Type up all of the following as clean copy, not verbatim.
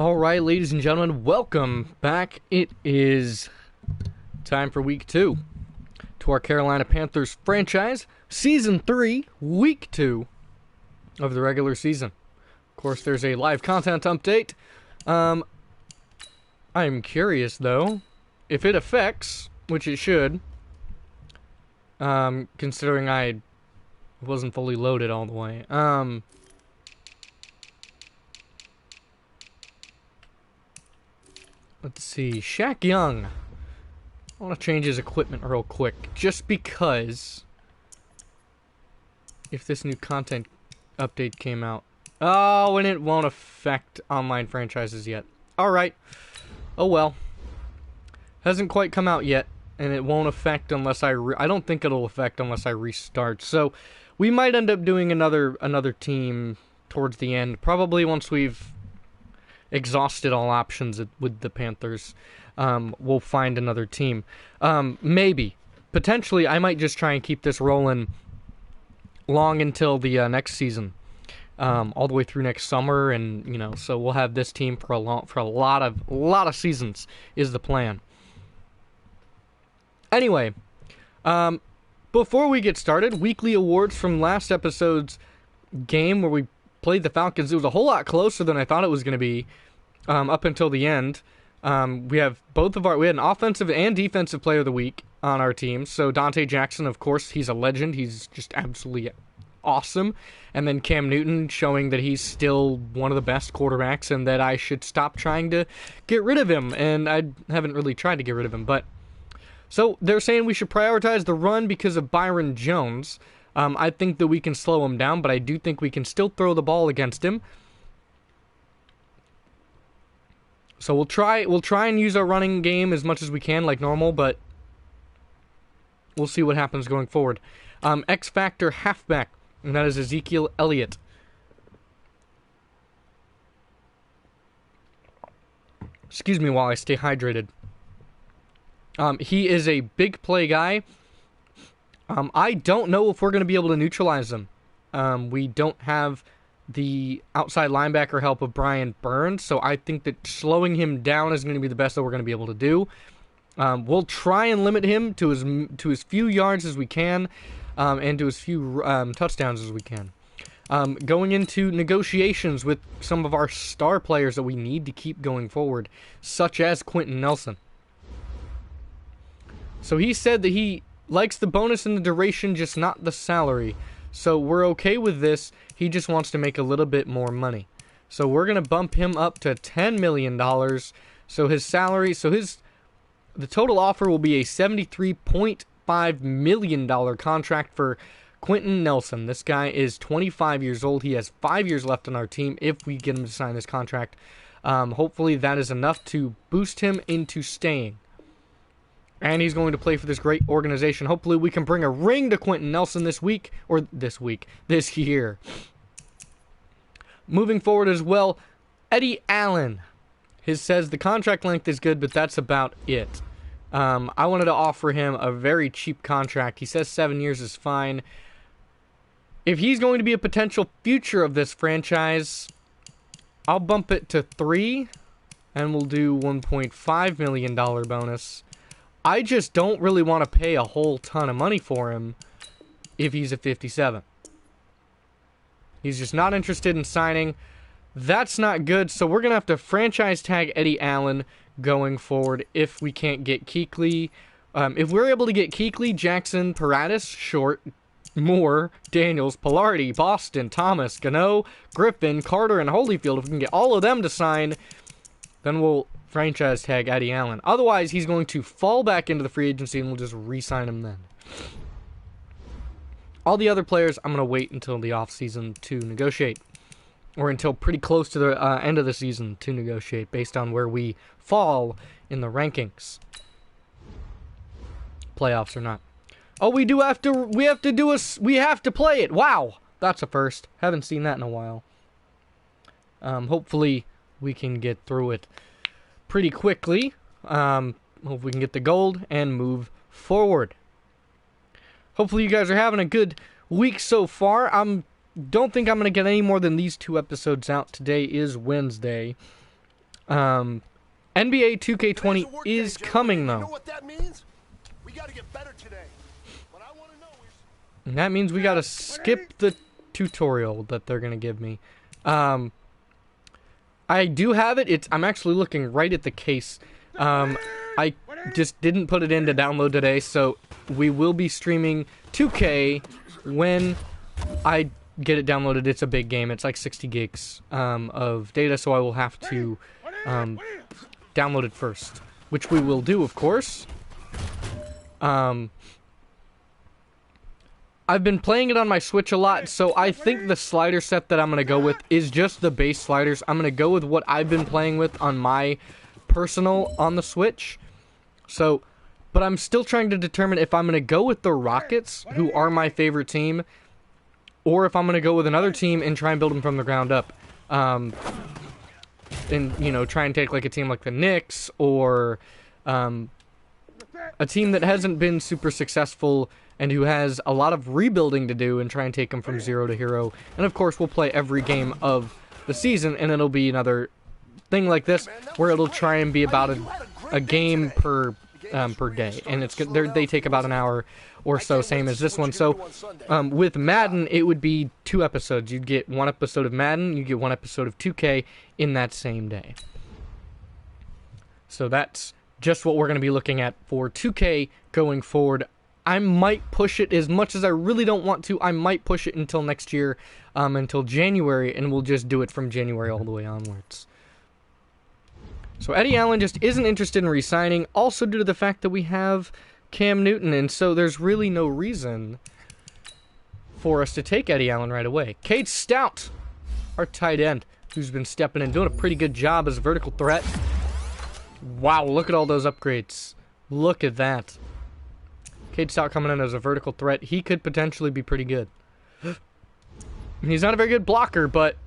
All right, ladies and gentlemen, welcome back. It is time for Week 2 to our Carolina Panthers franchise, Season 3, Week 2 of the regular season. Of course, there's a live content update. I'm curious, though, if it affects, which it should, considering I wasn't fully loaded all the way. Let's see. Shaq Young. I want to change his equipment real quick, just because if this new content update came out. Oh, and it won't affect online franchises yet. Alright. Oh well. Hasn't quite come out yet, and it won't affect unless I don't think it'll affect unless I restart. So, we might end up doing another team towards the end, probably once we've exhausted all options with the Panthers. We'll find another team. Maybe. Potentially, I might just try and keep this rolling long until the next season. All the way through next summer, and so we'll have this team for a lot of seasons is the plan. Anyway, before we get started, weekly awards from last episode's game where we played the Falcons. It was a whole lot closer than I thought it was going to be up until the end. We had an offensive and defensive player of the week on our team. So Dante Jackson, of course, he's a legend. He's just absolutely awesome. And then Cam Newton showing that he's still one of the best quarterbacks and that I should stop trying to get rid of him. And I haven't really tried to get rid of him. So they're saying we should prioritize the run because of Byron Jones. I think that we can slow him down, but I do think we can still throw the ball against him. So we'll try and use our running game as much as we can like normal, but we'll see what happens going forward. X Factor halfback, and that is Ezekiel Elliott. Excuse me while I stay hydrated. He is a big play guy. I don't know if we're going to be able to neutralize him. We don't have the outside linebacker help of Brian Burns, so I think that slowing him down is going to be the best that we're going to be able to do. We'll try and limit him to as few yards as we can, and to as few touchdowns as we can. Going into negotiations with some of our star players that we need to keep going forward, such as Quentin Nelson. So he said that he likes the bonus and the duration, just not the salary. So we're okay with this. He just wants to make a little bit more money. So we're going to bump him up to $10 million. So his salary, the total offer will be a $73.5 million contract for Quentin Nelson. This guy is 25 years old. He has 5 years left on our team if we get him to sign this contract. Hopefully that is enough to boost him into staying. And he's going to play for this great organization. Hopefully we can bring a ring to Quentin Nelson this year. Moving forward as well, Eddie Allen. Says the contract length is good, but that's about it. I wanted to offer him a very cheap contract. He says 7 years is fine. If he's going to be a potential future of this franchise, I'll bump it to 3, and we'll do $1.5 million bonus. I just don't really want to pay a whole ton of money for him if he's a 57. He's just not interested in signing. That's not good, so we're going to have to franchise tag Eddie Allen going forward if we can't get Kuechly. If we're able to get Kuechly, Jackson, Paratus, Short, Moore, Daniels, Pilardi, Boston, Thomas, Gano, Griffin, Carter, and Holyfield, if we can get all of them to sign, then we'll franchise tag Eddie Allen. Otherwise, he's going to fall back into the free agency and we'll just re-sign him then. All the other players, I'm going to wait until the offseason to negotiate. Or until pretty close to the end of the season to negotiate based on where we fall in the rankings. Playoffs or not. Oh, we have to play it. Wow. That's a first. Haven't seen that in a while. Hopefully we can get through it pretty quickly. Hope we can get the gold and move forward. Hopefully you guys are having a good week so far. Don't think I'm going to get any more than these 2 episodes out. Today is Wednesday. NBA 2K20 is coming, though. You know what that means? We got to get better today. What I want to know is... And that means we gotta skip the tutorial that they're gonna give me. I do have it. I'm actually looking right at the case. I just didn't put it in to download today, so we will be streaming 2K when I get it downloaded. It's a big game. It's like 60 gigs of data, so I will have to download it first, which we will do, of course. I've been playing it on my Switch a lot, so I think the slider set that I'm going to go with is just the base sliders. I'm going to go with what I've been playing with on my personal on the Switch. So, but I'm still trying to determine if I'm going to go with the Rockets, who are my favorite team, or if I'm going to go with another team and try and build them from the ground up. And, you know, try and take like a team like the Knicks, or a team that hasn't been super successful and who has a lot of rebuilding to do, and try and take them from zero to hero. And of course, we'll play every game of the season, and it'll be another thing like this, where it'll try and be about a game per day, and they take about an hour or so, same as this one. So with Madden, it would be 2 episodes. You'd get 1 episode of Madden, you get 1 episode of 2K in that same day. So that's just what we're going to be looking at for 2K going forward. I might push it, as much as I really don't want to, I might push it until next year, until January, and we'll just do it from January all the way onwards. So Eddie Allen just isn't interested in re-signing, also due to the fact that we have Cam Newton, and so there's really no reason for us to take Eddie Allen right away. Cade Stout, our tight end, who's been stepping in, doing a pretty good job as a vertical threat. Wow, look at all those upgrades. Look at that. Cade Stout coming in as a vertical threat. He could potentially be pretty good. He's not a very good blocker, but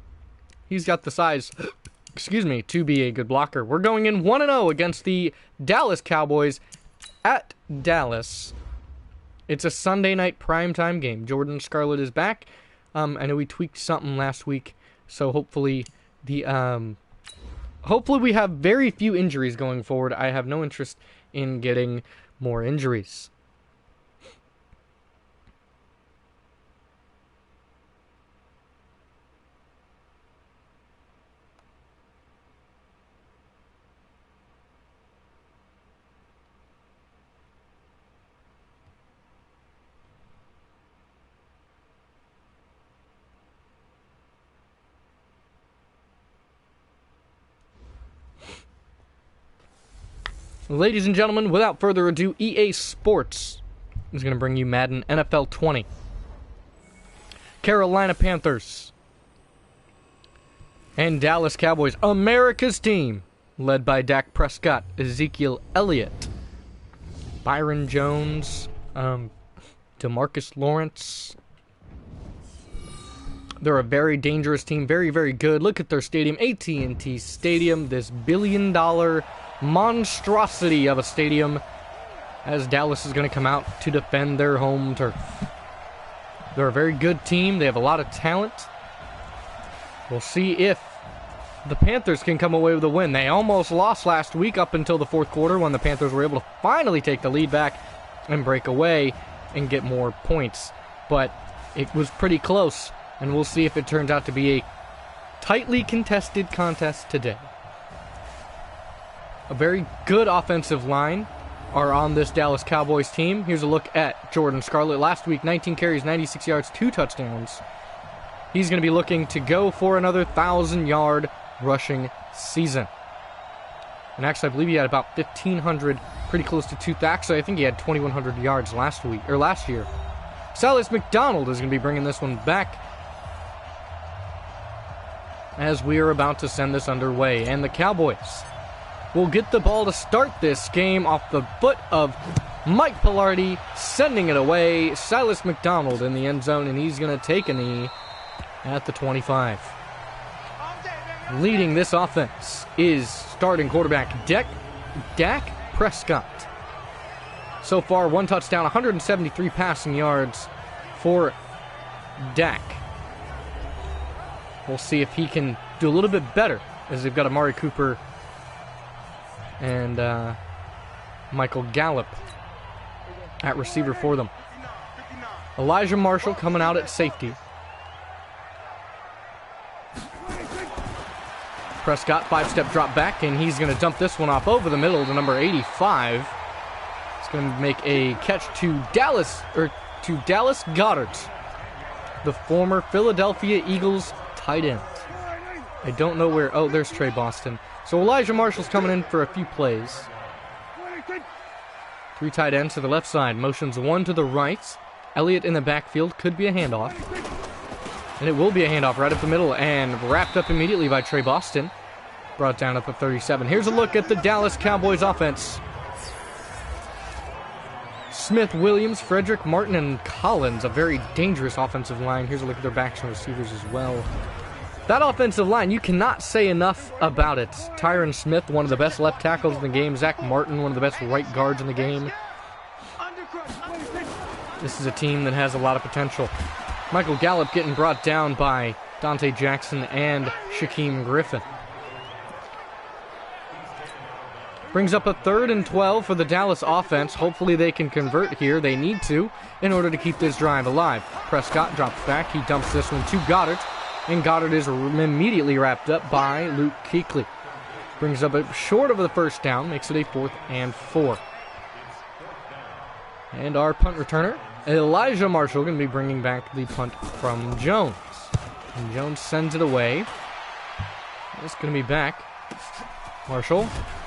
he's got the size, excuse me, to be a good blocker. We're going in 1-0 against the Dallas Cowboys at Dallas. It's a Sunday night primetime game. Jordan Scarlett is back. I know we tweaked something last week, so hopefully hopefully we have very few injuries going forward. I have no interest in getting more injuries. Ladies and gentlemen, without further ado, EA Sports is going to bring you Madden NFL 20. Carolina Panthers and Dallas Cowboys, America's team, led by Dak Prescott, Ezekiel Elliott, Byron Jones, DeMarcus Lawrence. They're a very dangerous team, very, very good. Look at their stadium, AT&T Stadium, this billion-dollar monstrosity of a stadium, as Dallas is going to come out to defend their home turf. They're a very good team. They have a lot of talent. We'll see if the Panthers can come away with a win. They almost lost last week up until the 4th quarter, when the Panthers were able to finally take the lead back and break away and get more points. But it was pretty close, and we'll see if it turns out to be a tightly contested contest today. A very good offensive line are on this Dallas Cowboys team. Here's a look at Jordan Scarlett. Last week, 19 carries, 96 yards, 2 touchdowns. He's going to be looking to go for another 1,000-yard rushing season. And actually, I believe he had about 1,500, pretty close to 2,000. Actually, I think he had 2,100 yards last year. Silas McDonald is going to be bringing this one back, as we are about to send this underway. And the Cowboys will get the ball to start this game off the foot of Mike Pilardi, sending it away. Silas McDonald in the end zone, and he's going to take a knee at the 25. Leading this offense is starting quarterback Dak Prescott. So far, 1 touchdown, 173 passing yards for Dak. We'll see if he can do a little bit better, as they've got Amari Cooper and Michael Gallup at receiver for them. Elijah Marshall coming out at safety. Prescott, 5-step drop back, and he's going to dump this one off over the middle to number 85. He's going to make a catch to Dallas Goedert, the former Philadelphia Eagles tight end. I don't know where. Oh, there's Trey Boston. So Elijah Marshall's coming in for a few plays. 3 tight ends to the left side. Motions 1 to the right. Elliott in the backfield. Could be a handoff. And it will be a handoff right up the middle and wrapped up immediately by Trey Boston. Brought down up at 37. Here's a look at the Dallas Cowboys offense. Smith, Williams, Frederick, Martin, and Collins. A very dangerous offensive line. Here's a look at their backs and receivers as well. That offensive line, you cannot say enough about it. Tyron Smith, one of the best left tackles in the game. Zach Martin, one of the best right guards in the game. This is a team that has a lot of potential. Michael Gallup getting brought down by Dante Jackson and Shaquem Griffin. Brings up a 3rd and 12 for the Dallas offense. Hopefully they can convert here. They need to in order to keep this drive alive. Prescott drops back. He dumps this one to Goddard. And Goddard is immediately wrapped up by Luke Kuechly. Brings up a short of the first down. Makes it a 4th and 4. And our punt returner, Elijah Marshall, going to be bringing back the punt from Jones. And Jones sends it away. It's going to be back. Marshall.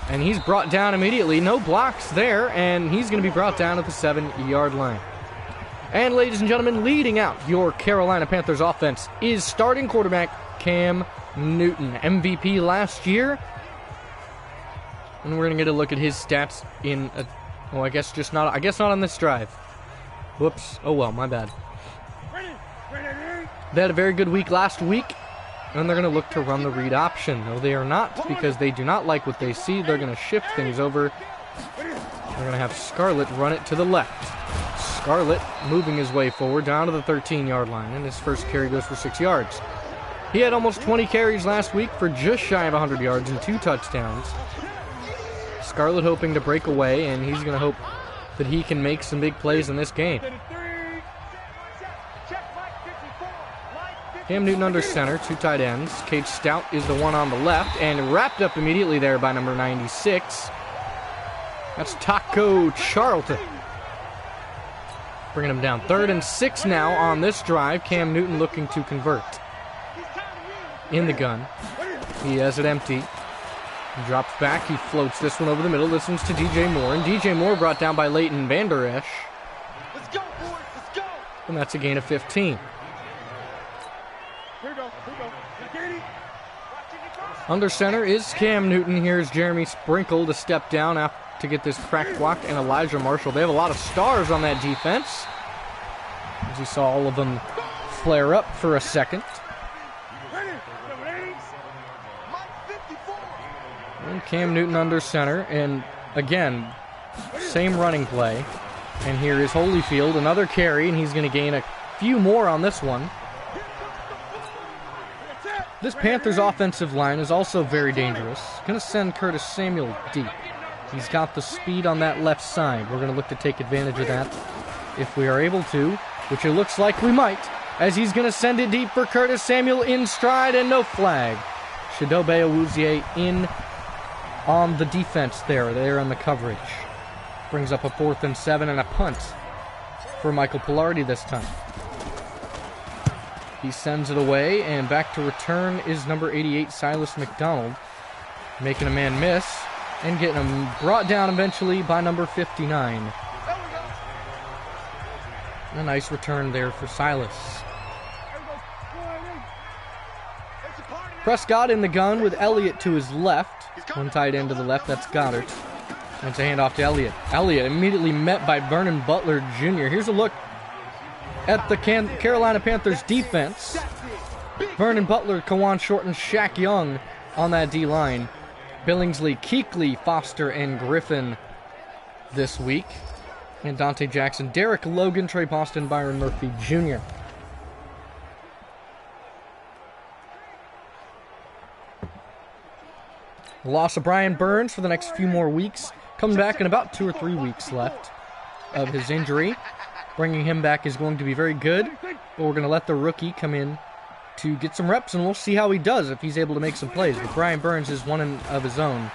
And he's brought down immediately. No blocks there. And he's going to be brought down at the 7-yard line. And ladies and gentlemen, leading out your Carolina Panthers offense is starting quarterback Cam Newton. MVP last year. And we're going to get a look at his stats in a... Oh, I guess not on this drive. Whoops. Oh well, my bad. They had a very good week last week, and they're going to look to run the read option. No, they are not, because they do not like what they see. They're going to shift things over. They're going to have Scarlett run it to the left. Scarlett moving his way forward down to the 13-yard line, and his first carry goes for 6 yards. He had almost 20 carries last week for just shy of 100 yards and 2 touchdowns. Scarlett hoping to break away, and he's going to hope that he can make some big plays in this game. Cam Newton under center, 2 tight ends. Cade Stout is the one on the left, and wrapped up immediately there by number 96. That's Taco Charlton. Bringing him down. 3rd and 6 now on this drive. Cam Newton looking to convert. In the gun. He has it empty. He drops back. He floats this one over the middle. This one's to DJ Moore. And DJ Moore brought down by Leighton Vander Esch. Let's go, boys. Let's go. And that's a gain of 15. Here we go. Under center is Cam Newton. Here's Jeremy Sprinkle to step down to get this crack block, and Elijah Marshall. They have a lot of stars on that defense. As you saw all of them flare up for a second. And Cam Newton under center, and again, same running play. And here is Holyfield, another carry, and he's going to gain a few more on this one. This Panthers offensive line is also very dangerous. Going to send Curtis Samuel deep. He's got the speed on that left side. We're going to look to take advantage of that if we are able to, which it looks like we might, as he's going to send it deep for Curtis Samuel in stride and no flag. Chidobe Awuzie in on the defense there on the coverage. Brings up a 4th and 7 and a punt for Michael Pilardi this time. He sends it away, and back to return is number 88, Silas McDonald, making a man miss and getting him brought down eventually by number 59. A nice return there for Silas. Prescott in the gun with Elliott to his left. One tight end to the left, that's Goddard. And it's a handoff to Elliott. Elliott immediately met by Vernon Butler Jr. Here's a look at the Carolina Panthers defense. Vernon Butler, Kawan Short, and Shaq Young on that D-line. Billingsley, Kuechly, Foster, and Griffin this week. And Dante Jackson, Derek Logan, Trey Boston, Byron Murphy Jr. The loss of Brian Burns for the next few more weeks. Coming back in about 2 or 3 weeks left of his injury. Bringing him back is going to be very good. But we're going to let the rookie come in to get some reps, and we'll see how he does if he's able to make some plays. But Brian Burns is one of his own.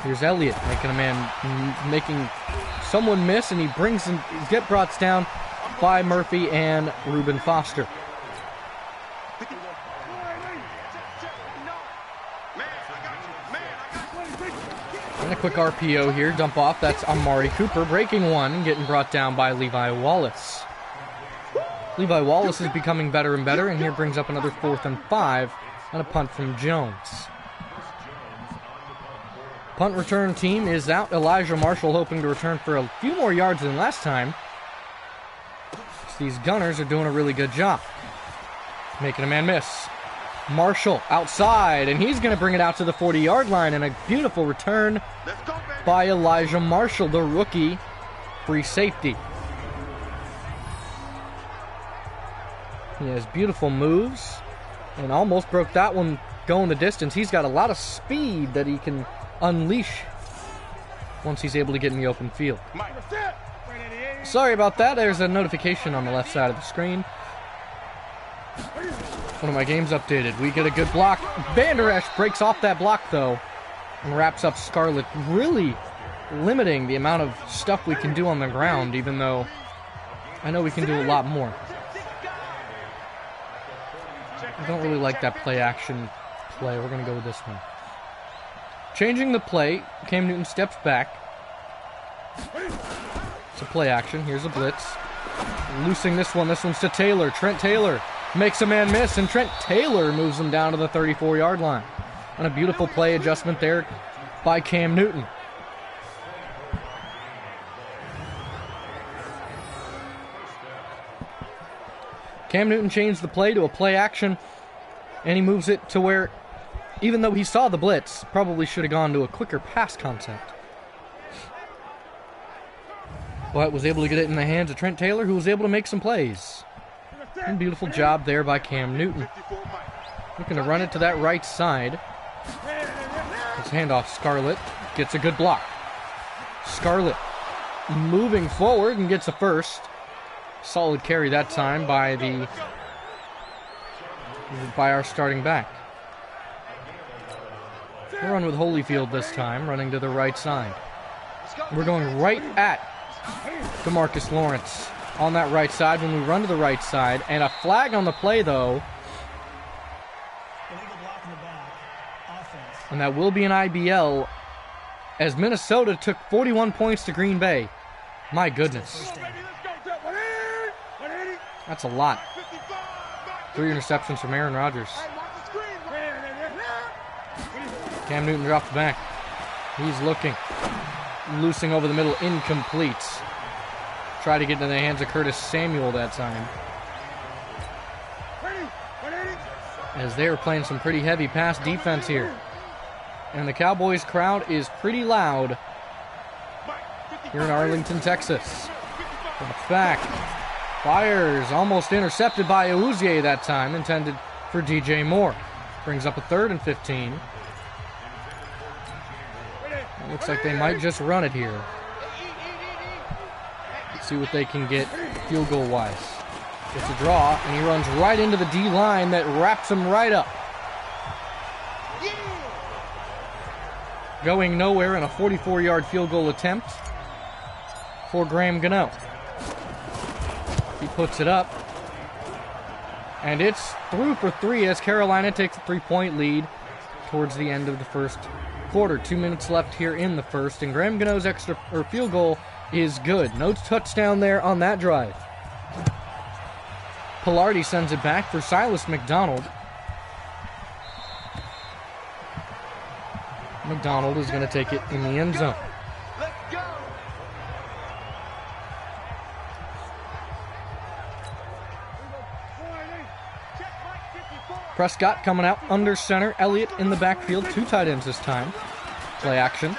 Here's Elliott making someone miss, and he get brought down by Murphy and Reuben Foster. And a quick RPO here, dump off. That's Amari Cooper breaking one, getting brought down by Levi Wallace. Levi Wallace is becoming better and better, and here brings up another 4th and 5 and a punt from Jones. Punt return team is out. Elijah Marshall hoping to return for a few more yards than last time. These Gunners are doing a really good job. Making a man miss. Marshall outside, and he's going to bring it out to the 40-yard line, and a beautiful return by Elijah Marshall, the rookie free safety. He has beautiful moves and almost broke that one going the distance. He's got a lot of speed that he can unleash once he's able to get in the open field. Sorry about that. There's a notification on the left side of the screen. One of my games updated. We get a good block. Vander Esch breaks off that block, though, and wraps up Scarlett, really limiting the amount of stuff we can do on the ground, even though I know we can do a lot more. I don't really like that play-action play. We're going to go with this one. Changing the play, Cam Newton steps back. It's a play action. Here's a blitz. Loosing this one. This one's to Taylor. Trent Taylor makes a man miss, and Trent Taylor moves him down to the 34-yard line. And a beautiful play adjustment there by Cam Newton. Cam Newton changed the play to a play action, and he moves it to where, even though he saw the blitz, probably should have gone to a quicker pass concept. But was able to get it in the hands of Trent Taylor, who was able to make some plays. And beautiful job there by Cam Newton. Looking to run it to that right side. His handoff, Scarlett gets a good block. Scarlett moving forward and gets a first. Solid carry that time by our starting back. We'll run with Holyfield this time, running to the right side. We're going right at DeMarcus Lawrence on that right side when we run to the right side. And a flag on the play, though. And that will be an IBL, as Minnesota took 41 points to Green Bay. My goodness. That's a lot. 3 interceptions from Aaron Rodgers. Cam Newton dropped back. He's looking. Loosing over the middle, incomplete. Try to get into the hands of Curtis Samuel that time. As they were playing some pretty heavy pass defense here. And the Cowboys crowd is pretty loud here in Arlington, Texas. Drops back. Fires, almost intercepted by Awuzie that time, intended for DJ Moore. Brings up a 3rd and 15. It looks like they might just run it here. Let's see what they can get field goal wise. It's a draw, and he runs right into the D line that wraps him right up. Going nowhere in a 44-yard field goal attempt for Graham Gano. He puts it up, and it's through for 3 as Carolina takes a 3-point lead towards the end of the first quarter. 2 minutes left here in the first, and Graham Gano's field goal is good. No touchdown there on that drive. Pilardi sends it back for Silas McDonald. McDonald is going to take it in the end zone. Prescott coming out under center. Elliott in the backfield. 2 tight ends this time. Play action.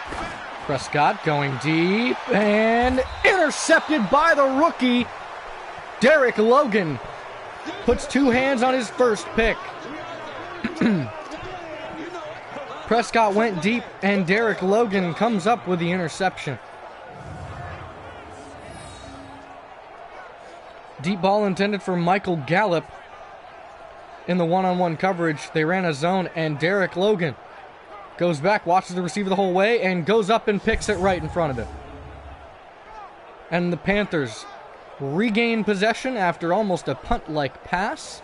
Prescott going deep and intercepted by the rookie. Derek Logan puts 2 hands on his first pick. Prescott went deep, and Derek Logan comes up with the interception. Deep ball intended for Michael Gallup. In the one-on-one coverage, they ran a zone, and Derek Logan goes back, watches the receiver the whole way, and goes up and picks it right in front of him. And the Panthers regain possession after almost a punt-like pass.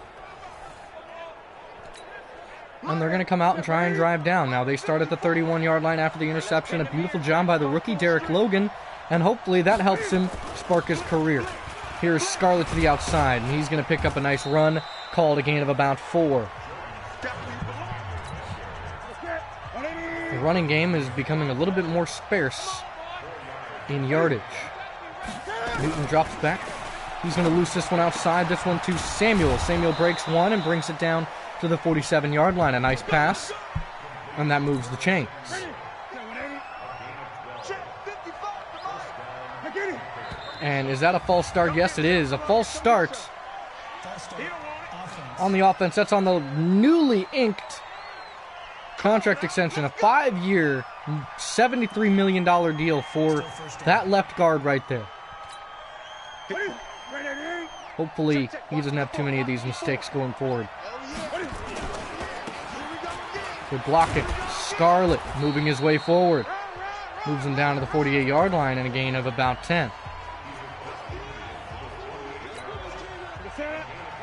And they're going to come out and try and drive down. Now they start at the 31-yard line after the interception. A beautiful job by the rookie, Derek Logan, and hopefully that helps him spark his career. Here's Scarlett to the outside, and he's going to pick up a nice run, called a gain of about 4. The running game is becoming a little bit more sparse in yardage. Newton drops back. He's going to loose this one outside. This one to Samuel. Samuel breaks one and brings it down to the 47-yard line. A nice pass, and that moves the chains. And is that a false start? Yes, it is. A false start on the offense. That's on the newly inked contract extension. A 5-year, $73 million deal for that left guard right there. Hopefully, he doesn't have too many of these mistakes going forward. Good blocking. Scarlett moving his way forward. Moves him down to the 48-yard line and a gain of about 10.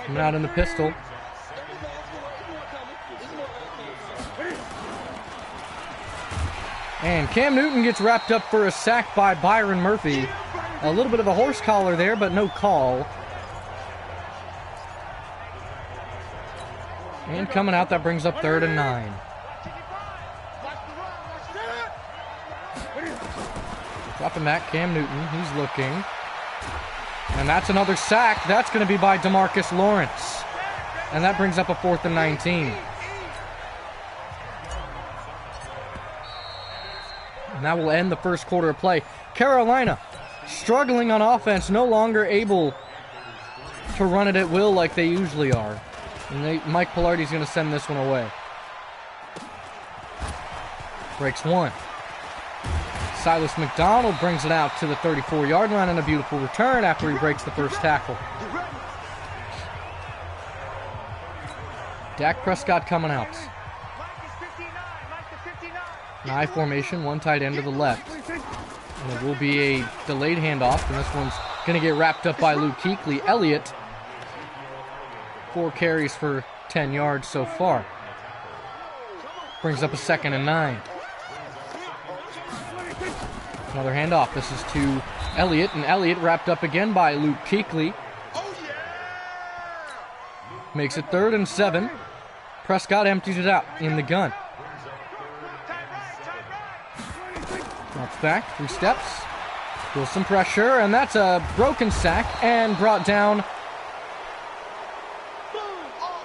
Coming out in the pistol. And Cam Newton gets wrapped up for a sack by Byron Murphy. A little bit of a horse collar there, but no call. And coming out, that brings up 3rd and 9. Dropping back, Cam Newton. He's looking. And that's another sack. That's going to be by DeMarcus Lawrence. And that brings up a 4th and 19. And that will end the first quarter of play. Carolina struggling on offense, no longer able to run it at will like they usually are. And Mike Pilardi's going to send this one away. Breaks one. Silas McDonald brings it out to the 34-yard line and a beautiful return after he breaks the first tackle. Dak Prescott coming out. An I formation, one tight end to the left. And it will be a delayed handoff, and this one's going to get wrapped up by Luke Kuechly. Elliott, 4 carries for 10 yards so far. Brings up a 2nd and 9. Another handoff. This is to Elliott, and Elliott wrapped up again by Luke Kuechly. Makes it 3rd and 7. Prescott empties it out in the gun. Drops back, 3 steps. Feels some pressure, and that's a broken sack and brought down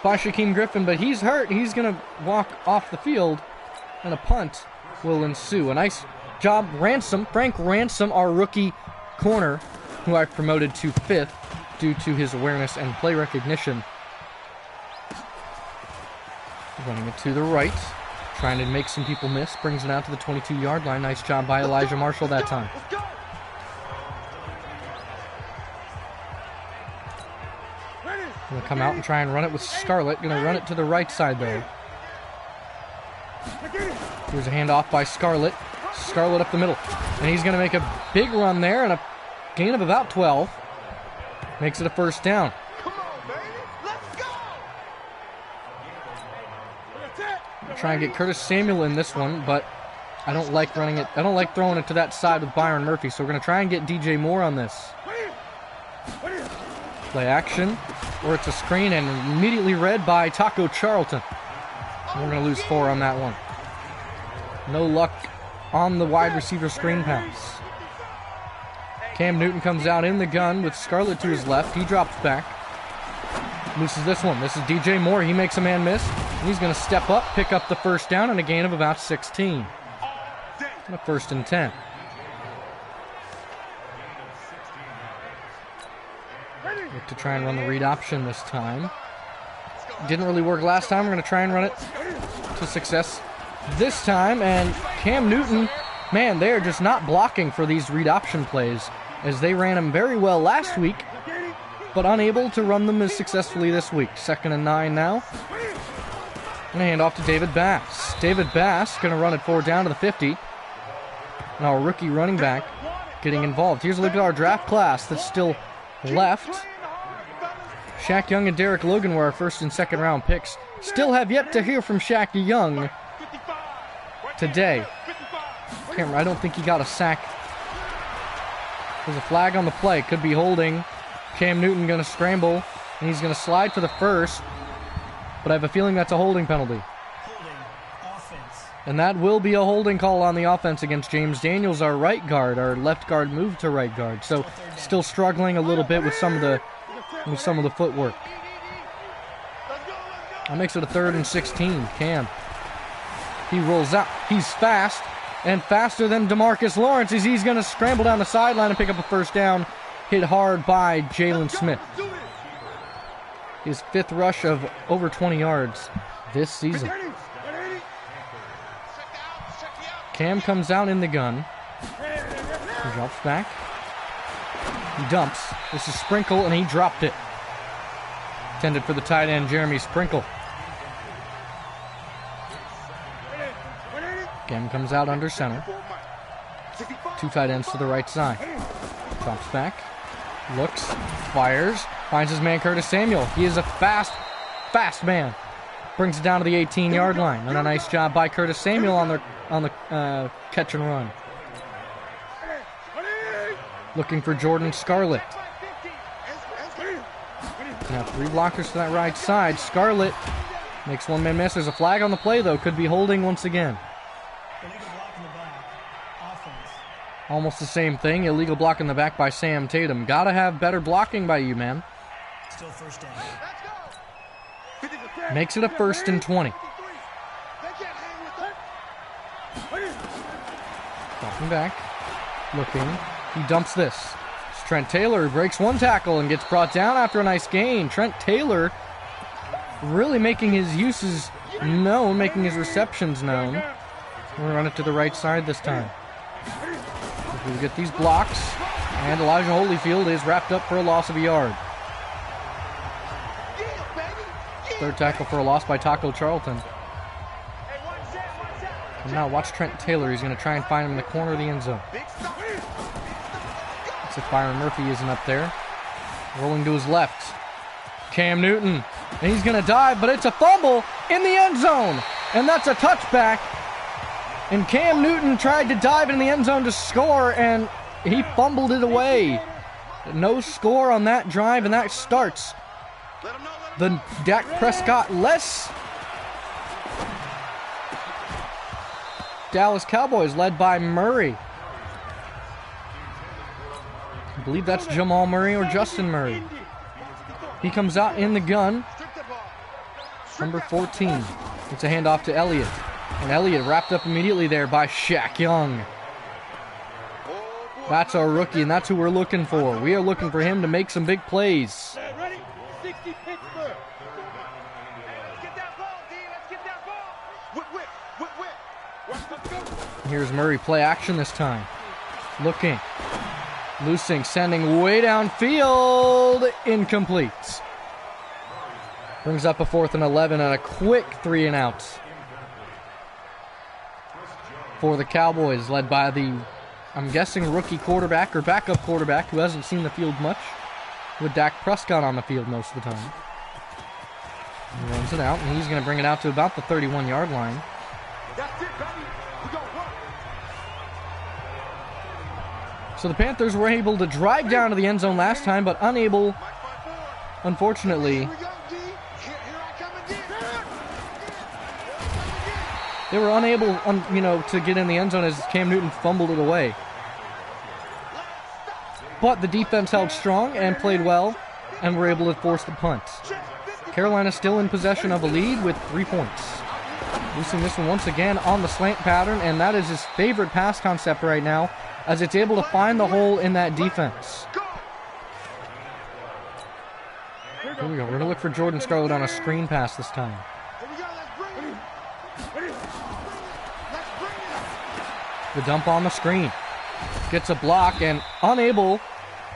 by Shaquem Griffin, but he's hurt. He's going to walk off the field, and a punt will ensue. A nice job, Frank Ransom, our rookie corner, who I've promoted to 5th due to his awareness and play recognition. Running it to the right, trying to make some people miss, brings it out to the 22-yard line. Nice job by Elijah Marshall that time. Going to come out and try and run it with Scarlett. Going to run it to the right side, though. Here's a handoff by Scarlett. Scarlett up the middle. And he's going to make a big run there and a gain of about 12. Makes it a 1st down. Try and get Curtis Samuel in this one, but I don't like running it. I don't like throwing it to that side with Byron Murphy, so we're going to try and get DJ Moore on this. Play action, or it's a screen, and immediately read by Taco Charlton. And we're going to lose 4 on that one. No luck on the wide receiver screen pass. Cam Newton comes out in the gun with Scarlett to his left. He drops back. Loses this one. This is DJ Moore. He makes a man miss. And he's going to step up, pick up the 1st down, and a gain of about 16. And a 1st and 10. Look to try and run the read option this time. Didn't really work last time. We're going to try and run it to success this time, and Cam Newton, man, they're just not blocking for these read option plays, as they ran them very well last week, but unable to run them as successfully this week. 2nd and 9 now. And a handoff to David Bass. David Bass going to run it forward down to the 50. Now a rookie running back getting involved. Here's a look at our draft class that's still left. Shaq Young and Derek Logan were our 1st and 2nd round picks. Still have yet to hear from Shaq Young today. I don't think he got a sack. There's a flag on the play. Could be holding. Cam Newton going to scramble, and he's going to slide for the 1st. But I have a feeling that's a holding penalty. And that will be a holding call on the offense against James Daniels, our right guard. Our left guard moved to right guard. So still struggling a little bit with some of the footwork. That makes it a 3rd and 16. Cam. He rolls out. He's fast, and faster than DeMarcus Lawrence as he's going to scramble down the sideline and pick up a 1st down. Hit hard by Jalen Smith. His 5th rush of over 20 yards this season. Cam comes out in the gun. He drops back. He dumps. This is Sprinkle, and he dropped it. Intended for the tight end, Jeremy Sprinkle. Cam comes out under center. 2 tight ends to the right side. Drops back. Looks. Fires. Finds his man Curtis Samuel. He is a fast man. Brings it down to the 18-yard line. And a nice job by Curtis Samuel on the catch and run. Looking for Jordan Scarlett. Now 3 blockers to that right side. Scarlett makes 1-man miss. There's a flag on the play, though. Could be holding once again. Almost the same thing. Illegal block in the back by Sam Tatum. Gotta have better blocking by you, man. Still 1st down. Makes it a 1st and 20. Dropping back. Looking. He dumps this. It's Trent Taylor breaks 1 tackle and gets brought down after a nice gain. Trent Taylor really making his uses known, making his receptions known. We're going to run it to the right side this time. We get these blocks, and Elijah Holyfield is wrapped up for a loss of a yard. 3rd tackle for a loss by Taco Charlton. And now watch Trent Taylor. He's going to try and find him in the corner of the end zone. Looks like Byron Murphy isn't up there. Rolling to his left. Cam Newton. And he's going to dive, but it's a fumble in the end zone. And that's a touchback. And Cam Newton tried to dive in the end zone to score, and he fumbled it away. No score on that drive, and that starts the Dak Prescott-less Dallas Cowboys, led by Murray. I believe that's Jamal Murray or Justin Murray. He comes out in the gun. Number 14. It's a handoff to Elliott. And Elliott wrapped up immediately there by Shaq Young. That's our rookie, and that's who we're looking for. We are looking for him to make some big plays. Here's Murray, play action this time. Looking. Loosing, sending way downfield. Incomplete. Brings up a 4th and 11 and a quick 3 and out for the Cowboys, led by the, I'm guessing, rookie quarterback or backup quarterback who hasn't seen the field much, with Dak Prescott on the field most of the time. He runs it out, and he's going to bring it out to about the 31-yard line. So the Panthers were able to drive down to the end zone last time, but unable, unfortunately, they were unable, to get in the end zone as Cam Newton fumbled it away. But the defense held strong and played well, and were able to force the punt. Carolina still in possession of a lead with 3 points. Losing this one once again on the slant pattern, and that is his favorite pass concept right now, as it's able to find the hole in that defense. Here we go. We're going to look for Jordan Scarlett on a screen pass this time. The dump on the screen. Gets a block and unable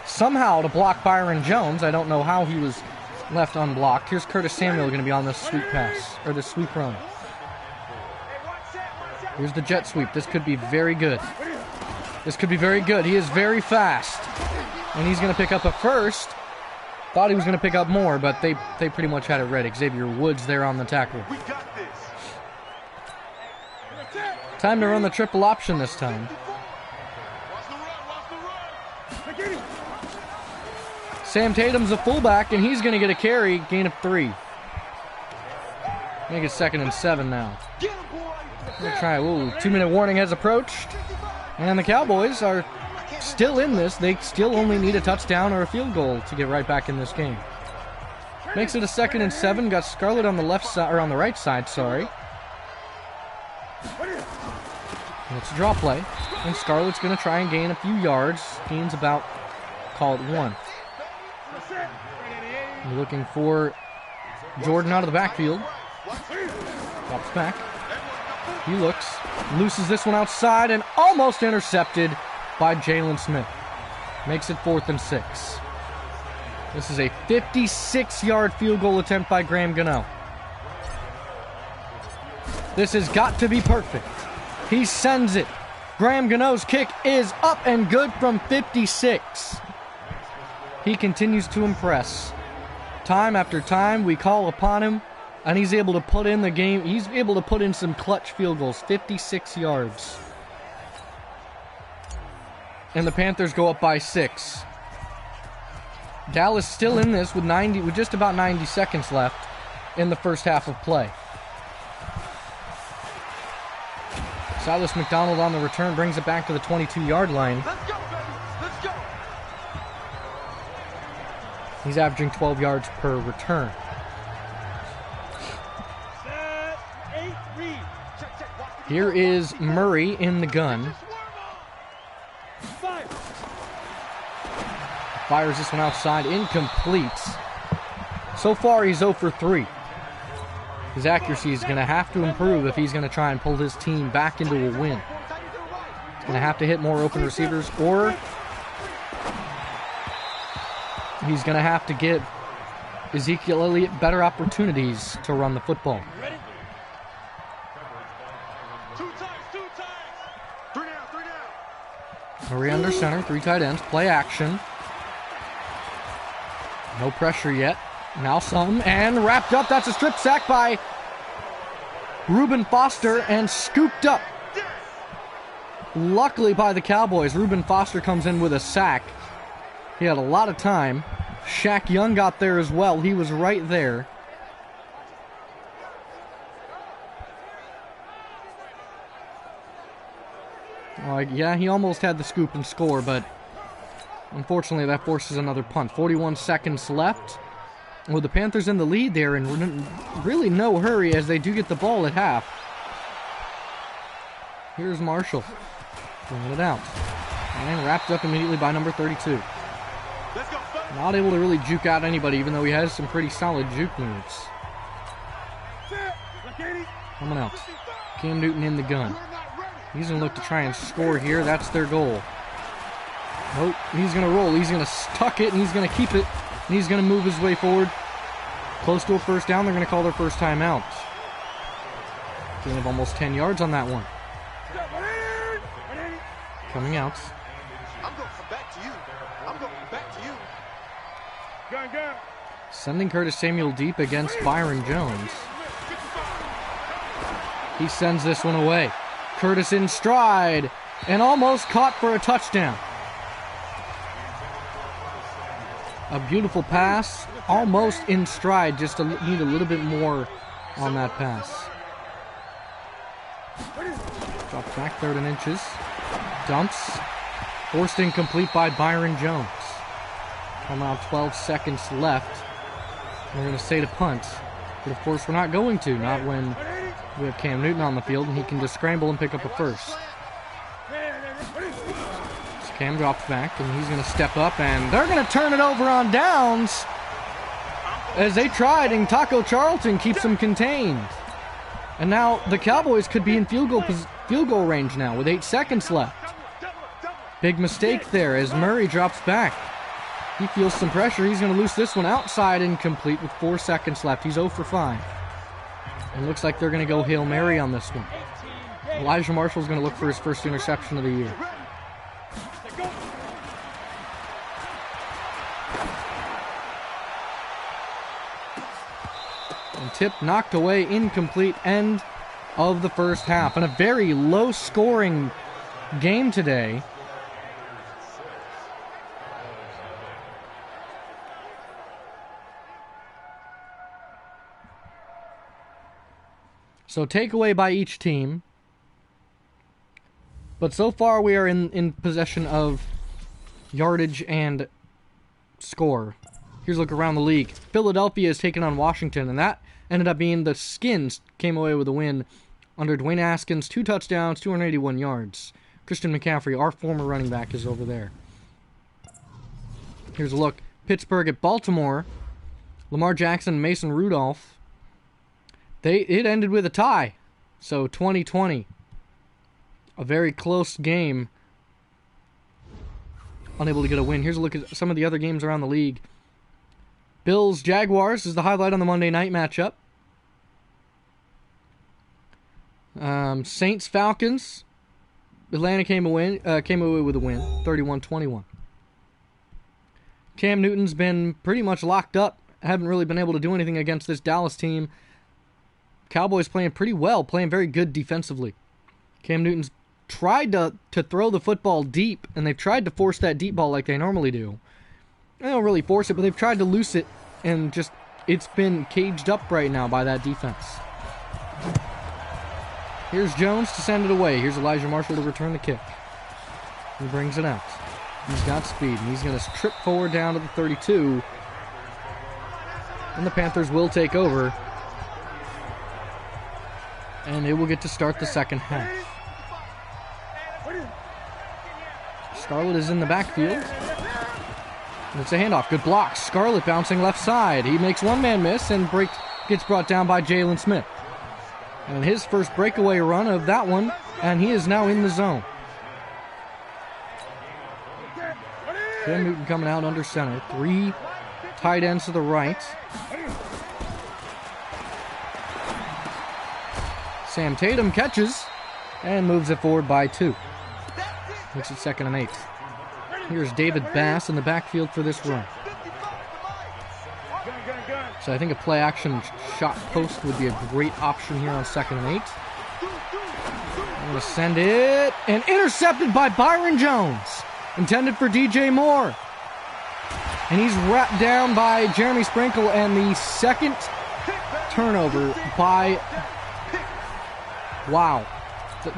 somehow to block Byron Jones. I don't know how he was left unblocked. Here's Curtis Samuel going to be on this sweep pass, or this sweep run. Here's the jet sweep. This could be very good. This could be very good. He is very fast. And he's going to pick up a first. Thought he was going to pick up more, but they pretty much had it ready. Xavier Woods there on the tackle. Time to run the triple option this time. Sam Tatum's a fullback, and he's going to get a carry. Gain of 3. Make it 2nd and 7 now. We'll try. Ooh, 2-minute warning has approached. And the Cowboys are still in this. They still only need a touchdown or a field goal to get right back in this game. Makes it a 2nd and 7. Got Scarlett on the left side, or on the right side, sorry. And it's a draw play. And Scarlett's going to try and gain a few yards. Gains about, call it 1. We're looking for Jordan out of the backfield. Drops back. He looks. Looses this one outside and almost intercepted by Jalen Smith. Makes it 4th and 6. This is a 56-yard field goal attempt by Graham Gano. This has got to be perfect. He sends it. Graham Gano's kick is up and good from 56. He continues to impress. Time after time, we call upon him, and he's able to put in the game. He's able to put in some clutch field goals, 56 yards. And the Panthers go up by 6. Dallas still in this with just about 90 seconds left in the first half of play. Silas McDonald on the return brings it back to the 22-yard line. He's averaging 12 yards per return. Here is Murray in the gun. Fires this one outside, incomplete. So far, he's 0 for 3. His accuracy is going to have to improve if he's going to try and pull his team back into a win. He's going to have to hit more open receivers, or he's going to have to give Ezekiel Elliott better opportunities to run the football. Murray under center, 3 tight ends, play action. No pressure yet. Now some, and wrapped up. That's a strip sack by Reuben Foster and scooped up. Luckily by the Cowboys, Reuben Foster comes in with a sack. He had a lot of time. Shaq Young got there as well. He was right there. Yeah, he almost had the scoop and score, but unfortunately that forces another punt. 41 seconds left. With the Panthers in the lead there, and really no hurry as they do get the ball at half. Here's Marshall. Bringing it out. And wrapped up immediately by number 32. Not able to really juke out anybody, even though he has some pretty solid juke moves. Coming out. Cam Newton in the gun. He's going to look to try and score here. That's their goal. Nope. He's going to roll. He's going to tuck it, and he's going to keep it. And he's going to move his way forward. Close to a first down. They're going to call their first timeout. Gain of almost 10 yards on that one. Coming out. I'm going back to you. I'm going back to you. Sending Curtis Samuel deep against Byron Jones. He sends this one away. Curtis in stride and almost caught for a touchdown. A beautiful pass, almost in stride, just to need a little bit more on that pass. Drops back 3rd and inches. Dumps. Forced incomplete by Byron Jones. Come out 12 seconds left. We're going to say to punt. But of course we're not going to. Not when we have Cam Newton on the field and he can just scramble and pick up a first. So Cam drops back and he's going to step up and they're going to turn it over on downs. As they tried, and Taco Charlton keeps them contained. And now the Cowboys could be in field goal field goal range now with 8 seconds left. Big mistake there as Murray drops back. He feels some pressure. He's going to lose this one outside, incomplete with 4 seconds left. He's 0 for 5. And looks like they're going to go Hail Mary on this one. Elijah Marshall's going to look for his first interception of the year. And tip knocked away, incomplete, end of the first half. And a very low-scoring game today. So takeaway by each team. But so far we are in possession of yardage and score. Here's a look around the league. Philadelphia is taking on Washington, and that ended up being the Skins came away with a win under Dwayne Haskins, 2 touchdowns, 281 yards. Christian McCaffrey, our former running back, is over there. Here's a look. Pittsburgh at Baltimore. Lamar Jackson, Mason Rudolph. It ended with a tie. So 20-20. A very close game. Unable to get a win. Here's a look at some of the other games around the league. Bills Jaguars is the highlight on the Monday night matchup. Saints Falcons. Atlanta came away with a win, 31-21. Cam Newton's been pretty much locked up. Haven't really been able to do anything against this Dallas team. Cowboys playing pretty well, playing very good defensively. Cam Newton's tried to throw the football deep, and they've tried to force that deep ball like they normally do. They don't really force it, but they've tried to loose it, and just it's been caged up right now by that defense. Here's Jones to send it away. Here's Elijah Marshall to return the kick. He brings it out. He's got speed, and he's going to trip forward down to the 32. And the Panthers will take over. And it will get to start the second half. Scarlett is in the backfield. And it's a handoff. Good block. Scarlett bouncing left side. He makes one man miss and gets brought down by Jalen Smith. And his first breakaway run of that one, and he is now in the zone. Cam Newton coming out under center. 3 tight ends to the right. Sam Tatum catches and moves it forward by 2. Makes it 2nd and 8. Here's David Bass in the backfield for this run. So I think a play-action shot post would be a great option here on 2nd and 8. I'm going to send it, and intercepted by Byron Jones. Intended for DJ Moore. And he's wrapped down by Jeremy Sprinkle, and the second turnover by... Wow.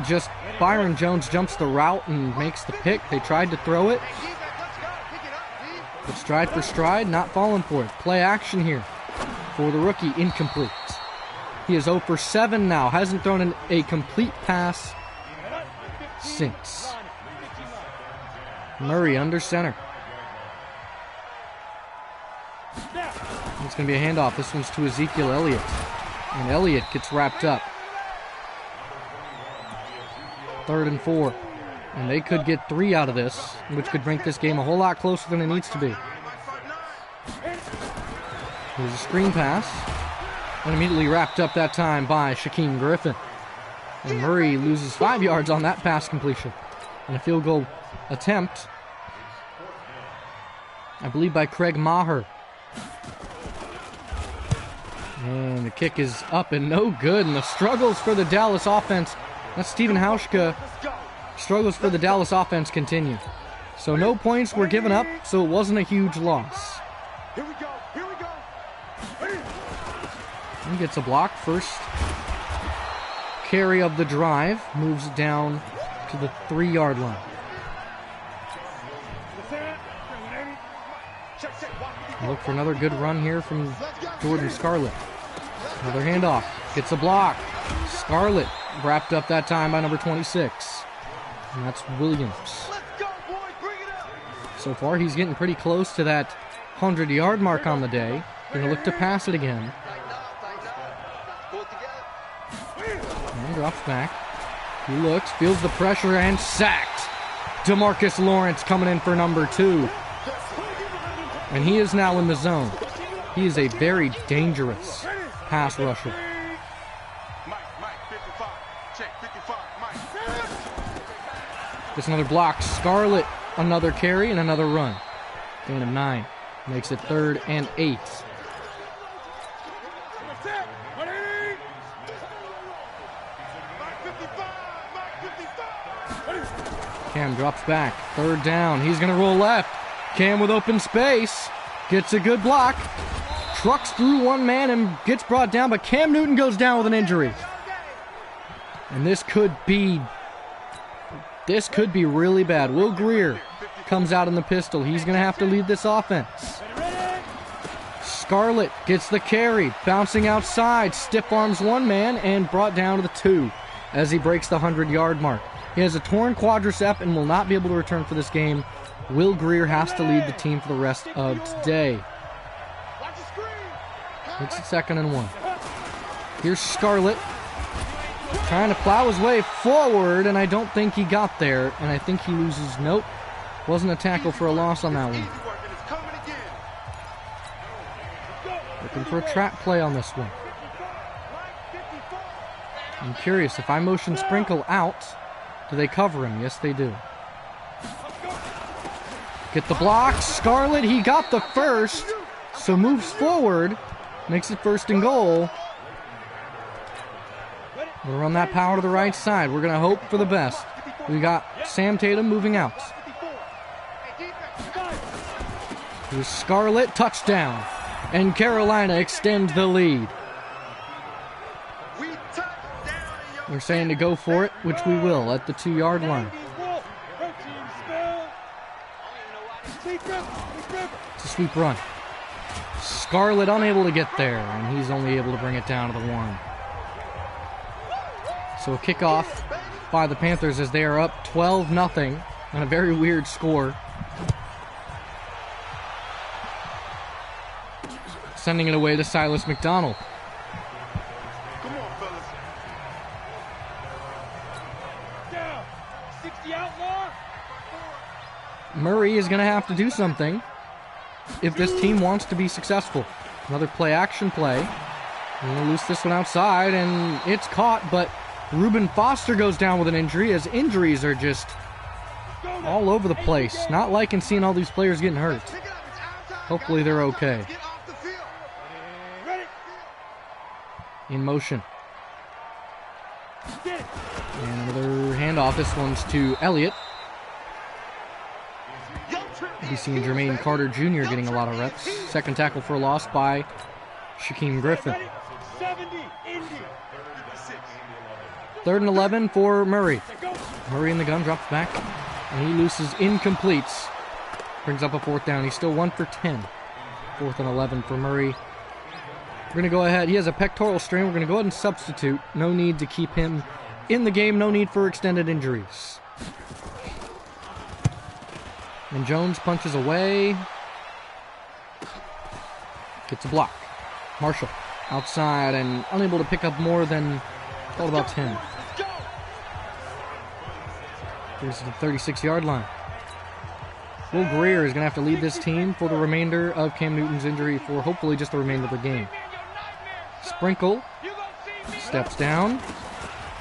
Just Byron Jones jumps the route and makes the pick. They tried to throw it. But stride for stride, not falling for it. Play action here for the rookie, incomplete. He is 0 for 7 now. Hasn't thrown a complete pass since. Murray under center. It's going to be a handoff. This one's to Ezekiel Elliott. And Elliott gets wrapped up. 3rd and 4. And they could get 3 out of this, which could make this game a whole lot closer than it needs to be. There's a screen pass. And immediately wrapped up that time by Shaquem Griffin. And Murray loses 5 yards on that pass completion. And a field goal attempt, I believe, by Craig Maher. And the kick is up and no good. And the struggles for the Dallas offense, that's Stephen Hauschka. Struggles for the Dallas offense continue. So no points were given up, so it wasn't a huge loss. Here we go. Here we go. He gets a block. First carry of the drive. Moves it down to the 3-yard line. Look for another good run here from Jordan Scarlett. Another handoff. Gets a block. Scarlett wrapped up that time by number 26. And that's Williams. So far, he's getting pretty close to that 100-yard mark on the day. Going to look to pass it again. And drops back. He looks, feels the pressure, and sacked. DeMarcus Lawrence coming in for number 2. And he is now in the zone. He is a very dangerous pass rusher. Just another block. Scarlett, another carry and another run. Gain of 9. Makes it 3rd and 8. Cam drops back. 3rd down. He's going to roll left. Cam with open space. Gets a good block. Trucks through one man and gets brought down, but Cam Newton goes down with an injury. And this could be really bad. Will Greer comes out in the pistol. He's going to have to lead this offense. Scarlett gets the carry. Bouncing outside. Stiff arms one man and brought down to the 2 as he breaks the 100-yard mark. He has a torn quadricep and will not be able to return for this game. Will Greer has to lead the team for the rest of today. It's 2nd and 1. Here's Scarlett trying to plow his way forward, and I don't think he got there, and I think he loses. Nope. Wasn't a tackle for a loss on that one. Looking for a trap play on this one. I'm curious, if I motion Sprinkle out, do they cover him? Yes, they do. Get the block. Scarlett, he got the first, so moves forward, makes it 1st and goal. We'll run that power to the right side. We're going to hope for the best. We got Sam Tatum moving out. Here's Scarlett, touchdown. And Carolina extend the lead. They're saying to go for it, which we will at the 2-yard line. It's a sweep run. Scarlett unable to get there, and he's only able to bring it down to the 1. So a kickoff by the Panthers as they are up 12-0 on a very weird score. Sending it away to Silas McDonald. Come on, fellas. Down. 60 outlaw. Murray is going to have to do something if this team wants to be successful. Another play-action play. We're going to loose this one outside, and it's caught, but Reuben Foster goes down with an injury, as injuries are just all over the place. Not liking seeing all these players getting hurt. Hopefully they're okay. In motion. And another handoff. This one's to Elliott. We'll be seeing Jermaine Carter Jr. getting a lot of reps. 2nd tackle for a loss by Shaquem Griffin. 3rd and 11 for Murray. Murray in the gun, drops back, and he loses incompletes. Brings up a 4th down. He's still 1 for 10. 4th and 11 for Murray. We're going to go ahead. He has a pectoral strain. We're going to go ahead and substitute. No need to keep him in the game. No need for extended injuries. And Jones punches away. Gets a block. Marshall outside and unable to pick up more than about 10. Here's the 36-yard line. Will Greer is going to have to lead this team for the remainder of Cam Newton's injury for hopefully just the remainder of the game. Sprinkle steps down,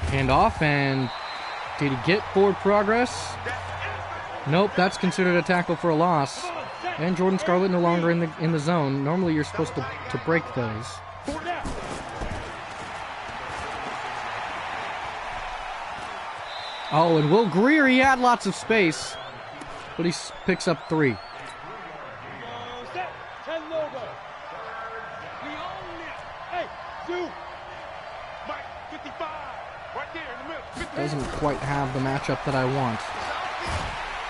hand off, and did he get forward progress? Nope, that's considered a tackle for a loss. And Jordan Scarlett no longer in the zone. Normally you're supposed to break those. Oh, and Will Greer, he had lots of space, but he picks up 3. Doesn't quite have the matchup that I want.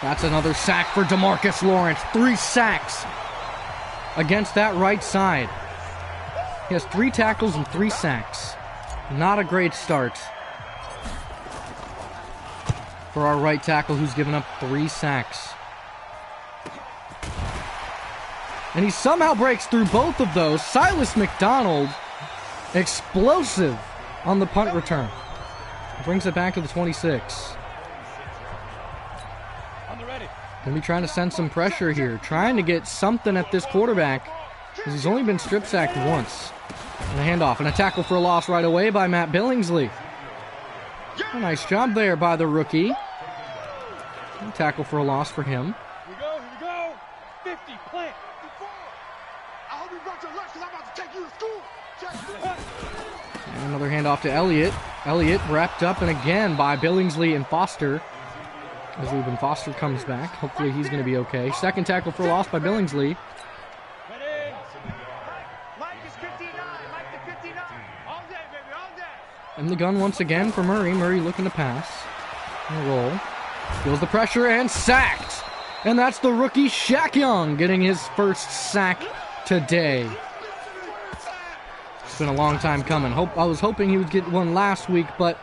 That's another sack for DeMarcus Lawrence. 3 sacks against that right side. He has 3 tackles and 3 sacks. Not a great start for our right tackle, who's given up 3 sacks. And he somehow breaks through both of those. Silas McDonald, explosive on the punt return. Brings it back to the 26. Gonna be trying to send some pressure here. Trying to get something at this quarterback, because he's only been strip sacked once. And a handoff and a tackle for a loss right away by Matt Billingsley. A nice job there by the rookie. And tackle for a loss for him. Here we go. 50, plant. 54. I hope you brought your lunch because I'm about to take you to school. And another handoff to Elliott. Elliott wrapped up and again by Billingsley and Foster. As Reuben Foster comes back. Hopefully he's going to be okay. Second tackle for a loss by Billingsley. And the gun once again for Murray. Murray looking to pass. And roll. Feels the pressure and sacked. And that's the rookie Shaq Young getting his first sack today. It's been a long time coming. I was hoping he would get one last week, but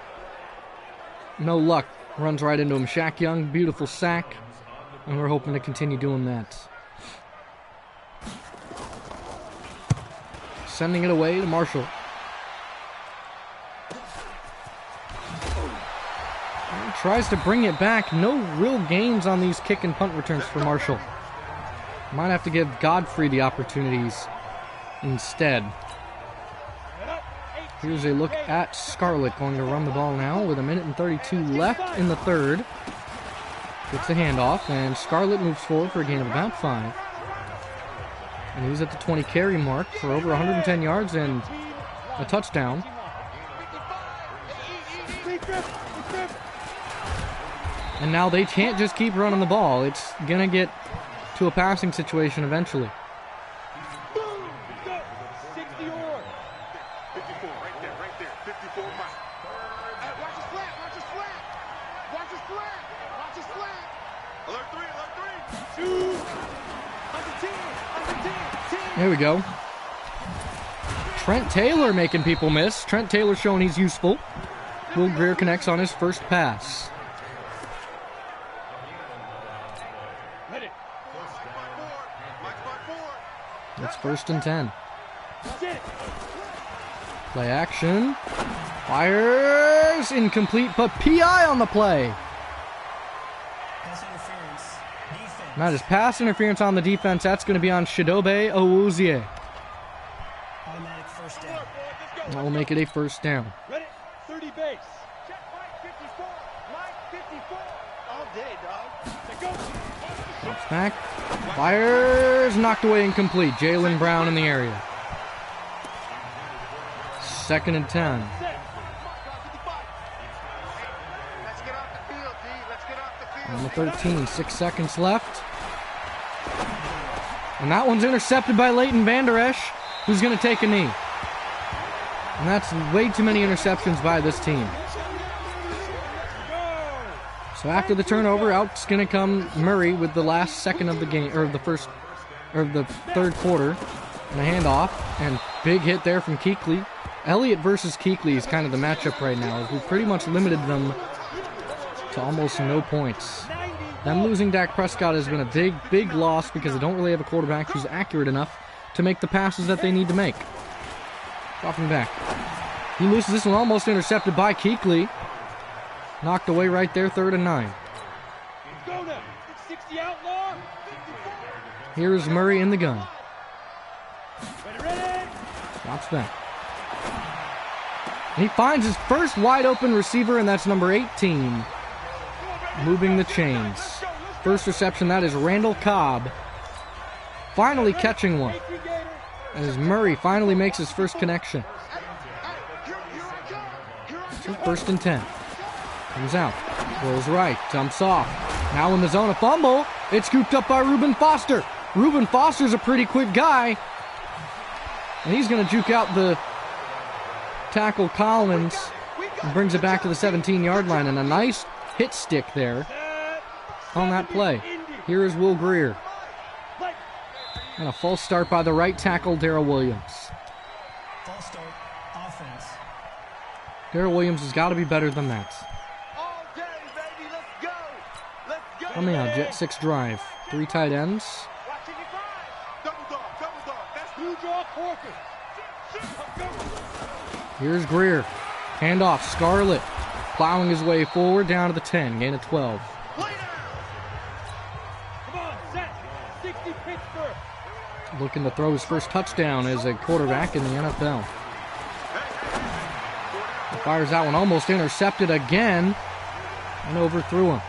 no luck. Runs right into him. Shaq Young, beautiful sack. And we're hoping to continue doing that. Sending it away to Marshall. And tries to bring it back. No real gains on these kick and punt returns for Marshall. Might have to give Godfrey the opportunities instead. Here's a look at Scarlett going to run the ball now with 1:32 left in the third. Gets the handoff, and Scarlett moves forward for a gain of about 5. And he's at the 20 carry mark for over 110 yards and a touchdown. And now they can't just keep running the ball. It's going to get to a passing situation eventually. There we go. Trent Taylor making people miss. Trent Taylor showing he's useful. Will Greer connects on his first pass. It's 1st and 10. Play action. Fires. Incomplete, but PI on the play. And that is pass interference on the defense. That's going to be on Shidobe Owuzie. Automatic first down. That will make it a first down. Ready? 30 base. Check Mike 54. Mike 54. All day, dog. Drops back. Fires. Knocked away, incomplete. Jalen Brown in the area. 2nd and 10. On the 13, 6 seconds left. And that one's intercepted by Leighton Vander Esch, who's going to take a knee. And that's way too many interceptions by this team. So after the turnover, out's going to come Murray with the last second of the game, or the third quarter. And a handoff, and big hit there from Kuechly. Elliott versus Kuechly is kind of the matchup right now, as we pretty much limited them to almost no points. Them losing Dak Prescott has been a big loss because they don't really have a quarterback who's accurate enough to make the passes that they need to make. Dropping back. He loses this one, almost intercepted by Kuechly. Knocked away right there, 3rd and 9. Here's Murray in the gun. Drops back. And he finds his first wide open receiver, and that's number 18. Moving the chains. First reception, that is Randall Cobb. Finally catching one. As Murray finally makes his first connection. So 1st and 10. Comes out. Rolls right. Dumps off. Now in the zone, a fumble. It's scooped up by Reuben Foster. Reuben Foster's a pretty quick guy. And he's going to juke out the tackle Collins. And brings it back to the 17-yard line. And a nice hit stick there on that play. Here is Will Greer. And a false start by the right tackle, Darrell Williams. False start, offense. Darrell Williams has got to be better than that. Coming out, Jet 6 drive. 3 tight ends. Here's Greer. Handoff, Scarlett. plowing his way forward down to the 10, gain of 12. Come on, set. 60 Pittsburgh. Looking to throw his first touchdown as a quarterback in the NFL. Fires that one, almost intercepted again, and overthrew him.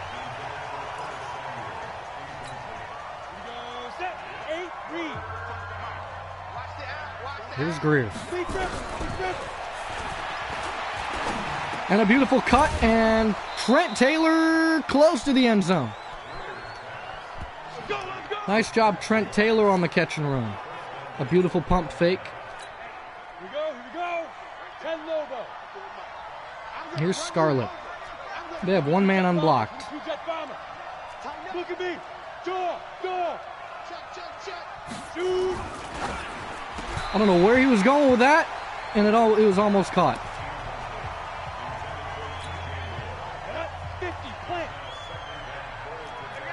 Set. 8 read. Here's Greer. Big rip. And a beautiful cut, and Trent Taylor close to the end zone. Let's go. Nice job, Trent Taylor, on the catch and run. A beautiful pump fake. Here we go. 10 Lobo. Here's Scarlett. They have one man unblocked. Who's that bomber? Look at me. Door. Shoot. I don't know where he was going with that, and it was almost caught. 50 plant.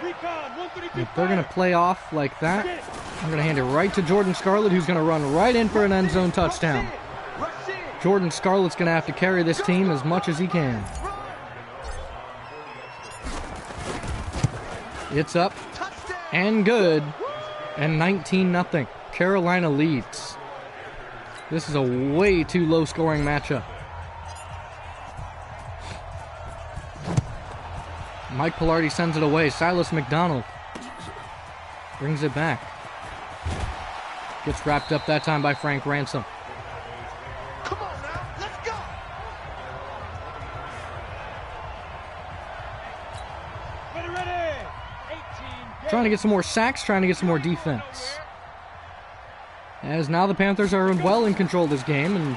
Recon 132. If they're going to play off like that, I'm going to hand it right to Jordan Scarlett, who's going to run right in for an end zone touchdown. Jordan Scarlett's going to have to carry this team as much as he can. It's up and good, and 19-0. Carolina leads. This is a way too low-scoring matchup. Mike Pilardi sends it away. Silas McDonald brings it back. Gets wrapped up that time by Frank Ransom. Come on now. Let's go. Ready. 18. Trying to get some more sacks, trying to get some more defense. As now the Panthers are well in control of this game, and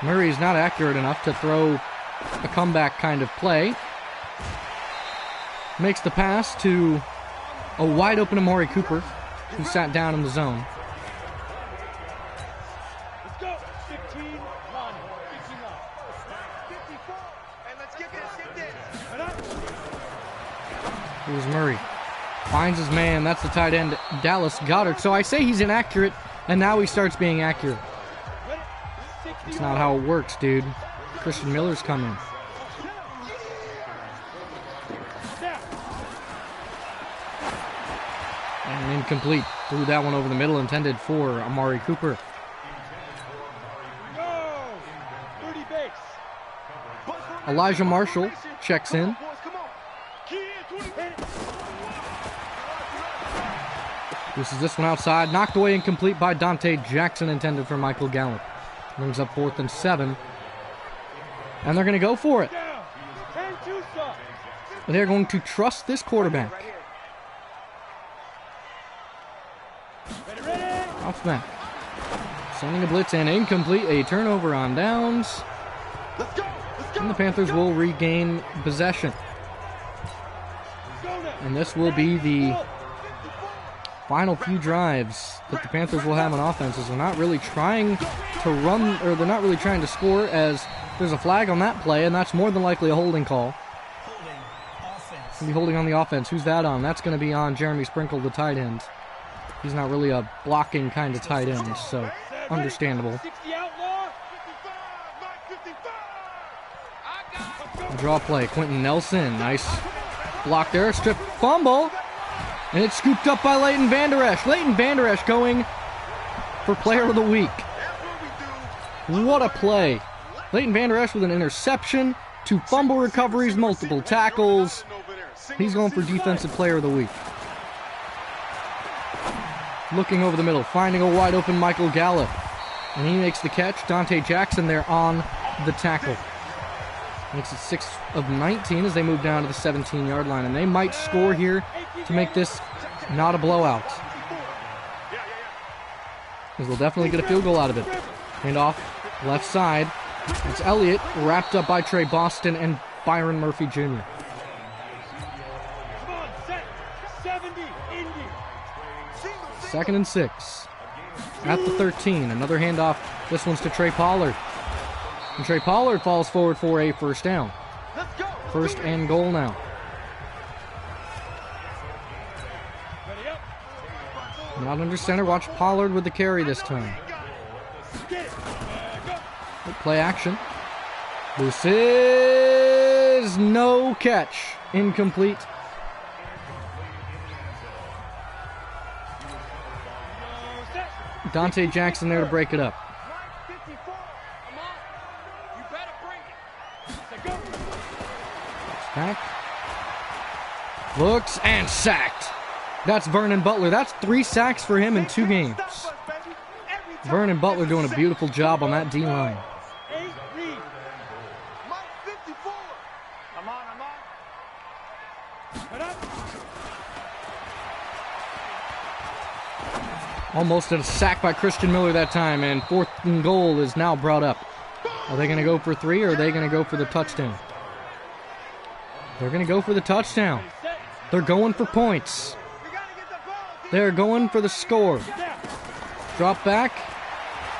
Murray is not accurate enough to throw a comeback kind of play. Makes the pass to a wide open Amari Cooper, who sat down in the zone. Let's go. 15 line. 15 line. 54. And let's get this. Here's Murray. Finds his man. That's the tight end, Dallas Goddard. So I say he's inaccurate, and now he starts being accurate. It's not how it works, dude. Christian Miller's coming. And incomplete. Threw that one over the middle, intended for Amari Cooper. Go. 30 base. Elijah Marshall checks in. This one outside, knocked away incomplete by Dante Jackson, intended for Michael Gallup. Brings up 4th and 7. And they're going to go for it. They're going to trust this quarterback. Off snap. Sending a blitz and incomplete. A turnover on downs. And the Panthers will regain possession. And this will be the final few drives that the Panthers will have on offense. They're not really trying to run, or they're not really trying to score, as there's a flag on that play, and that's more than likely a holding call. Going to be holding on the offense. Who's that on? That's going to be on Jeremy Sprinkle, the tight end. He's not really a blocking kind of tight end, so understandable. Draw play. Quentin Nelson. Nice block there. Strip fumble. And it's scooped up by Leighton Vander Esch. Leighton Vander Esch going for player of the week. What a play. Leighton Vander Esch with an interception, 2 fumble recoveries, multiple tackles. He's going for defensive player of the week. Looking over the middle, finding a wide open Michael Gallup. And he makes the catch. Dante Jackson there on the tackle. Makes it 6 of 19 as they move down to the 17-yard line. And they might score here to make this not a blowout. Because they'll definitely get a field goal out of it. Hand off, left side. It's Elliott, wrapped up by Trey Boston and Byron Murphy Jr. Second and 6. At the 13. Another handoff. This one's to Trey Pollard. And Trey Pollard falls forward for a first down. First and goal now. Not under center. Watch Pollard with the carry this time. Play action. This is is no catch. Incomplete. Dante Jackson there to break it up. Back. Looks and sacked. That's Vernon Butler. That's 3 sacks for him in 2 games. Vernon Butler doing a beautiful job on that D-line. Almost a sack by Christian Miller that time, and 4th and goal is now brought up. Are they going to go for 3, or are they going to go for the touchdown? They're going to go for the touchdown. They're going for points. They're going for the score. Drop back.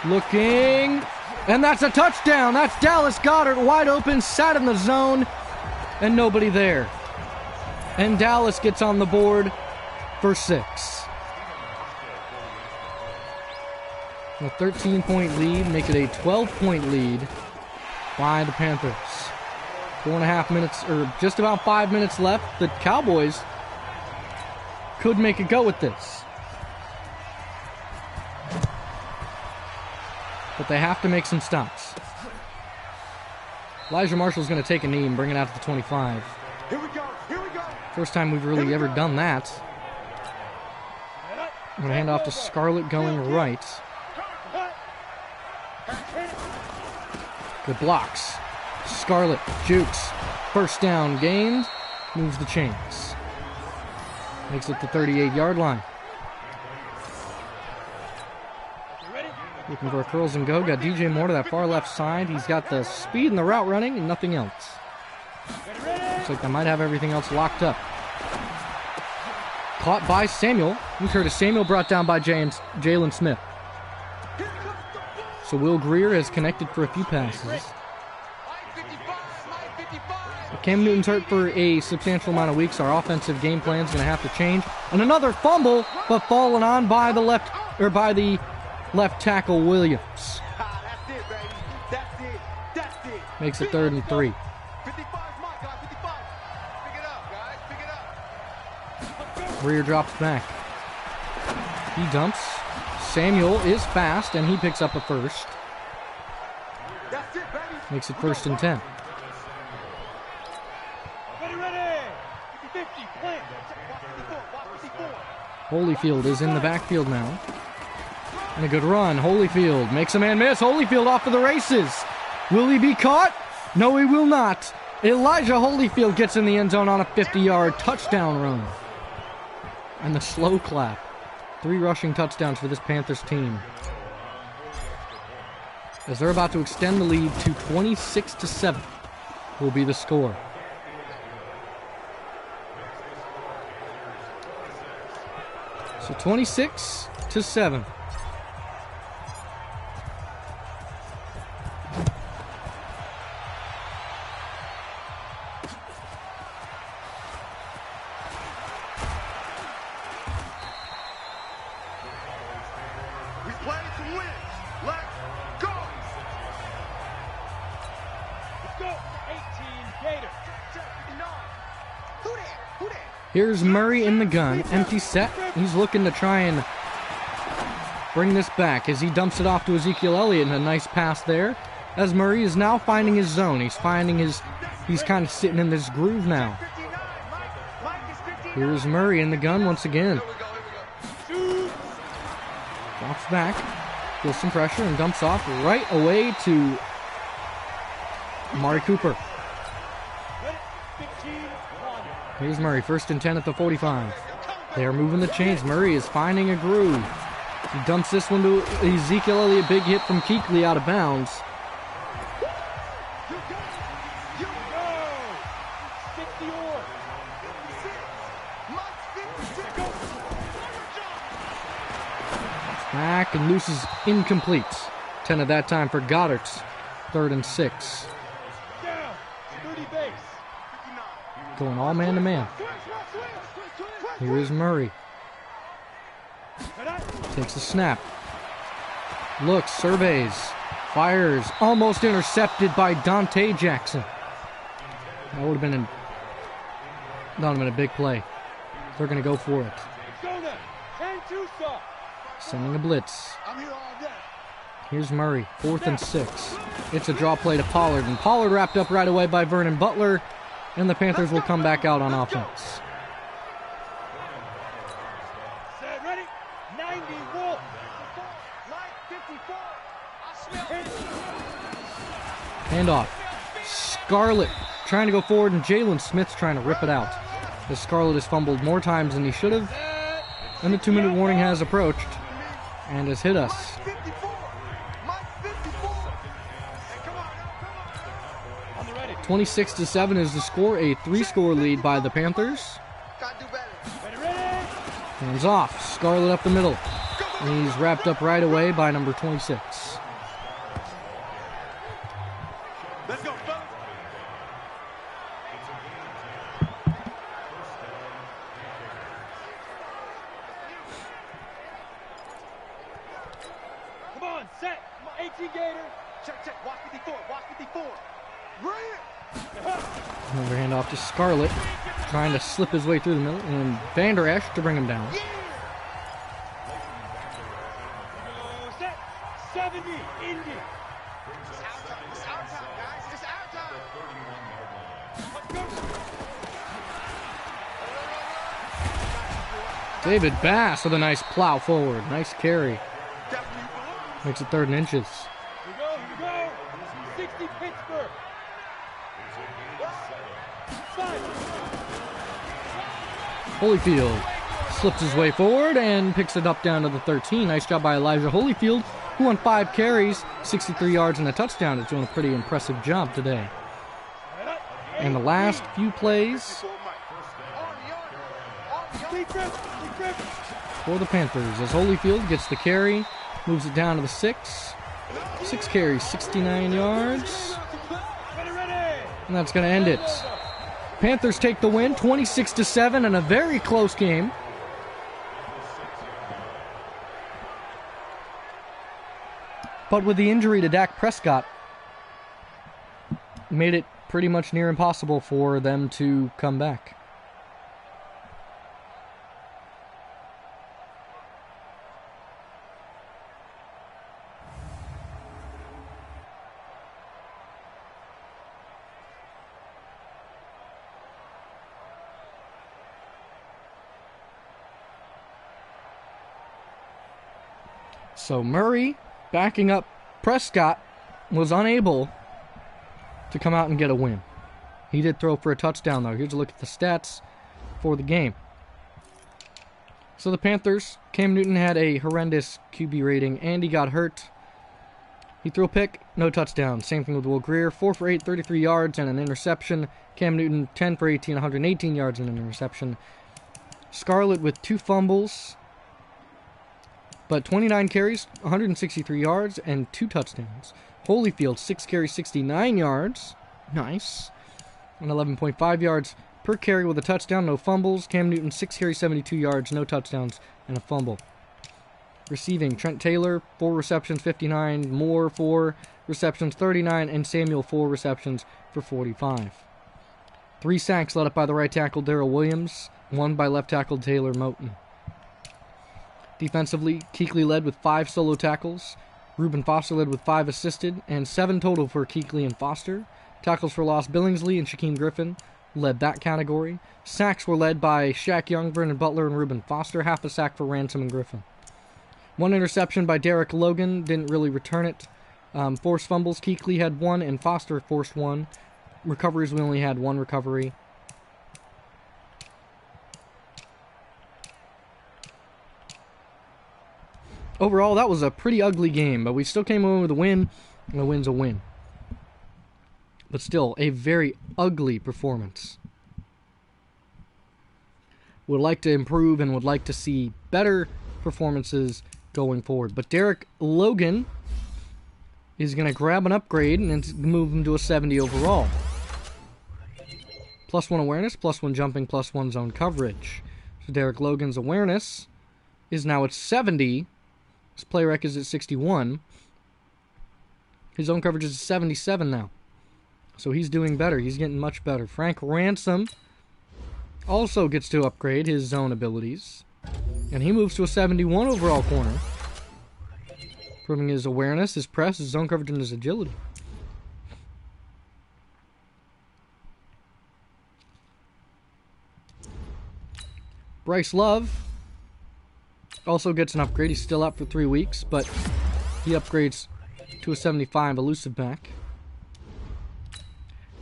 Looking. And that's a touchdown. That's Dallas Goedert wide open, sat in the zone, and nobody there. And Dallas gets on the board for 6. A 13-point lead, make it a 12-point lead by the Panthers. 4.5 minutes, or just about 5 minutes left. The Cowboys could make a go with this. But they have to make some stops. Elijah Marshall's going to take a knee and bring it out to the 25. Here we go. First time we've really ever done that. I'm going to hand off to Scarlett going right. Good blocks. Scarlett jukes. First down gained. Moves the chains. Makes it the 38-yard line. Looking for a curls and go. Got DJ Moore to that far left side. He's got the speed and the route running and nothing else. Looks like they might have everything else locked up. Caught by Samuel. We heard of Samuel brought down by Jalen Smith. So Will Greer has connected for a few passes. Cam Newton's hurt for a substantial amount of weeks. Our offensive game plan is going to have to change. And another fumble, but fallen on by the left tackle Williams. That's it, baby. That's it. Makes it 3rd and 3. 55 is my guy. 55. Pick it up, guys. Pick it up. Greer drops back. He dumps. Samuel is fast, and he picks up a first. That's it, baby. Makes it 1st and 10. Ready. 50, plant. 54. Holyfield is in the backfield now. And a good run. Holyfield makes a man miss. Holyfield off to the races. Will he be caught? No, he will not. Elijah Holyfield gets in the end zone on a 50-yard touchdown run. And the slow clap. 3 rushing touchdowns for this Panthers team. As they're about to extend the lead to 26-7 will be the score. So 26-7. Here's Murray in the gun, empty set. He's looking to try and bring this back as he dumps it off to Ezekiel Elliott, and a nice pass there. As Murray is now finding his zone. He's kind of sitting in this groove now. Here's Murray in the gun once again. Drops back, feels some pressure, and dumps off right away to Amari Cooper. Here's Murray, 1st and 10 at the 45. They are moving the chains. Murray is finding a groove. He dumps this one to Ezekiel Elliott. Big hit from Kuechly out of bounds. Back and loose is incomplete. 10 at that time for Goddard's 3rd and 6. Going all man to man. Here is Murray. Takes the snap. Looks, surveys, fires. Almost intercepted by Dante Jackson. That would have been a big play. They're going to go for it. Sending a blitz. Here's Murray, 4th and 6. It's a draw play to Pollard, and Pollard wrapped up right away by Vernon Butler, and the Panthers will come back out on offense. Ready? 90, Wolf. Line 54. Handoff. Scarlett trying to go forward, and Jalen Smith's trying to rip it out. As Scarlett has fumbled more times than he should have, and the 2-minute warning has approached and has hit us. 26-7 is the score, a 3-score lead by the Panthers. Hands off, Scarlett up the middle. And he's wrapped up right away by number 26. Let's go, fellas. Come on, set. 18 Gator. Check. Walk 54. Walk 54. Bring it. Another handoff to Scarlett, trying to slip his way through the middle, and Van Der Esch to bring him down. Set. 70. Indy. It's our time, guys. It's our time. Let's go. David Bass with a nice plow forward. Nice carry. Makes it 3rd and inches. Here we go. 60 Pittsburgh. Holyfield slips his way forward and picks it up down to the 13. Nice job by Elijah Holyfield, who on 5 carries, 63 yards and a touchdown, is doing a pretty impressive job today. And the last few plays for the Panthers as Holyfield gets the carry, moves it down to the 6. 6 carries, 69 yards. And that's going to end it. Panthers take the win, 26-7, in a very close game. But with the injury to Dak Prescott, made it pretty much near impossible for them to come back. So Murray, backing up Prescott, was unable to come out and get a win. He did throw for a touchdown, though. Here's a look at the stats for the game. So the Panthers, Cam Newton had a horrendous QB rating, and he got hurt. He threw a pick, no touchdown. Same thing with Will Greer, 4 for 8, 33 yards, and an interception. Cam Newton, 10 for 18, 118 yards and an interception. Scarlett with 2 fumbles, but 29 carries, 163 yards, and 2 touchdowns. Holyfield, 6 carries, 69 yards. Nice. And 11.5 yards per carry with a touchdown, no fumbles. Cam Newton, 6 carries, 72 yards, no touchdowns, and a fumble. Receiving, Trent Taylor, 4 receptions, 59. Moore, 4 receptions, 39. And Samuel, 4 receptions for 45. 3 sacks led up by the right tackle, Darrell Williams. 1 by left tackle, Taylor Moton. Defensively, Kuechly led with 5 solo tackles. Reuben Foster led with 5 assisted, and 7 total for Kuechly and Foster. Tackles for loss, Billingsley and Shaquem Griffin led that category. Sacks were led by Shaq Young, Vernon Butler, and Reuben Foster. Half a sack for Ransom and Griffin. 1 interception by Derek Logan, didn't really return it. Forced fumbles, Kuechly had 1, and Foster forced 1. Recoveries, we only had 1 recovery. Overall, that was a pretty ugly game, but we still came away with a win, and a win's a win. But still, a very ugly performance. Would like to improve and would like to see better performances going forward. But Derek Logan is going to grab an upgrade and move him to a 70 overall. +1 awareness, +1 jumping, +1 zone coverage. So Derek Logan's awareness is now at 70. His play rec is at 61. His zone coverage is 77 now. So he's doing better. He's getting much better. Frank Ransom also gets to upgrade his zone abilities. And he moves to a 71 overall corner. Improving his awareness, his press, his zone coverage, and his agility. Bryce Love also gets an upgrade. He's still out for 3 weeks, but he upgrades to a 75 elusive back.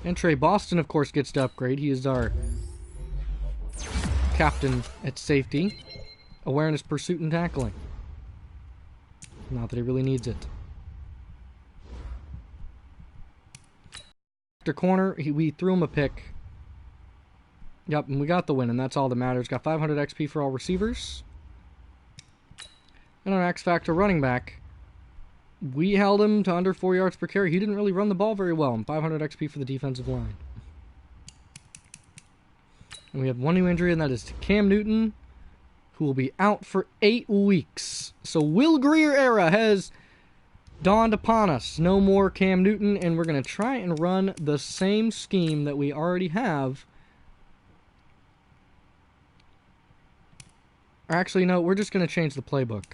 And Trey Boston, of course, gets to upgrade. He is our captain at safety. Awareness, pursuit, and tackling. Not that he really needs it. After corner, we threw him a pick. Yep, and we got the win, and that's all that matters. Got 500 XP for all receivers. And our X Factor running back, we held him to under 4 yards per carry. He didn't really run the ball very well, and 500 XP for the defensive line. And we have one new injury, and that is to Cam Newton, who will be out for 8 weeks. So Will Grier era has dawned upon us. No more Cam Newton, and we're going to try and run the same scheme that we already have. Or actually, no, we're just going to change the playbook.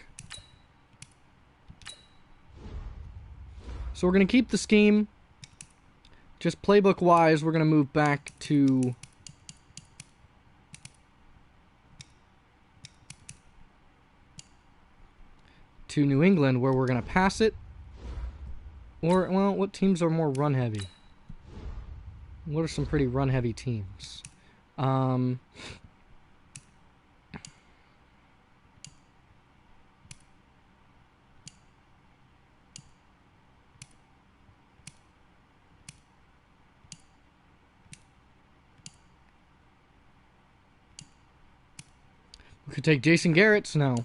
So we're going to keep the scheme. Just playbook-wise, we're going to move back to New England, where we're going to pass it. Or, well, what teams are more run-heavy? What are some pretty run-heavy teams? We could take Jason Garrett's now.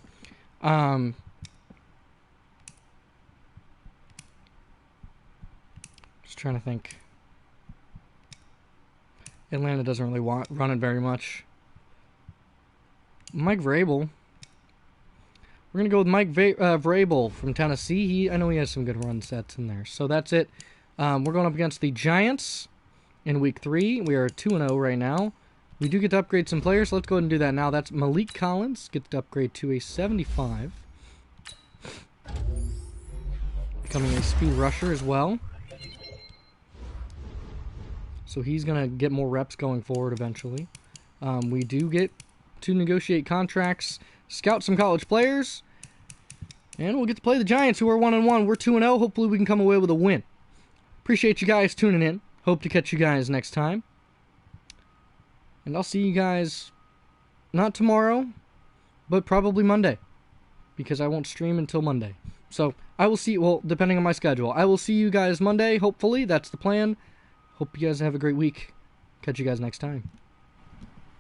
Just trying to think. Atlanta doesn't really run it very much. Mike Vrabel. We're going to go with Mike Vrabel from Tennessee. I know he has some good run sets in there. So that's it. We're going up against the Giants in Week 3. We are 2-0 right now. We do get to upgrade some players, so let's go ahead and do that now. That's Malik Collins. Gets to upgrade to a 75. Becoming a speed rusher as well. So he's going to get more reps going forward eventually. We do get to negotiate contracts, scout some college players, and we'll get to play the Giants, who are 1-1. We're 2-0. Hopefully we can come away with a win. Appreciate you guys tuning in. Hope to catch you guys next time. And I'll see you guys, not tomorrow, but probably Monday. Because I won't stream until Monday. So, I will see, well, depending on my schedule. I will see you guys Monday, hopefully. That's the plan. Hope you guys have a great week. Catch you guys next time.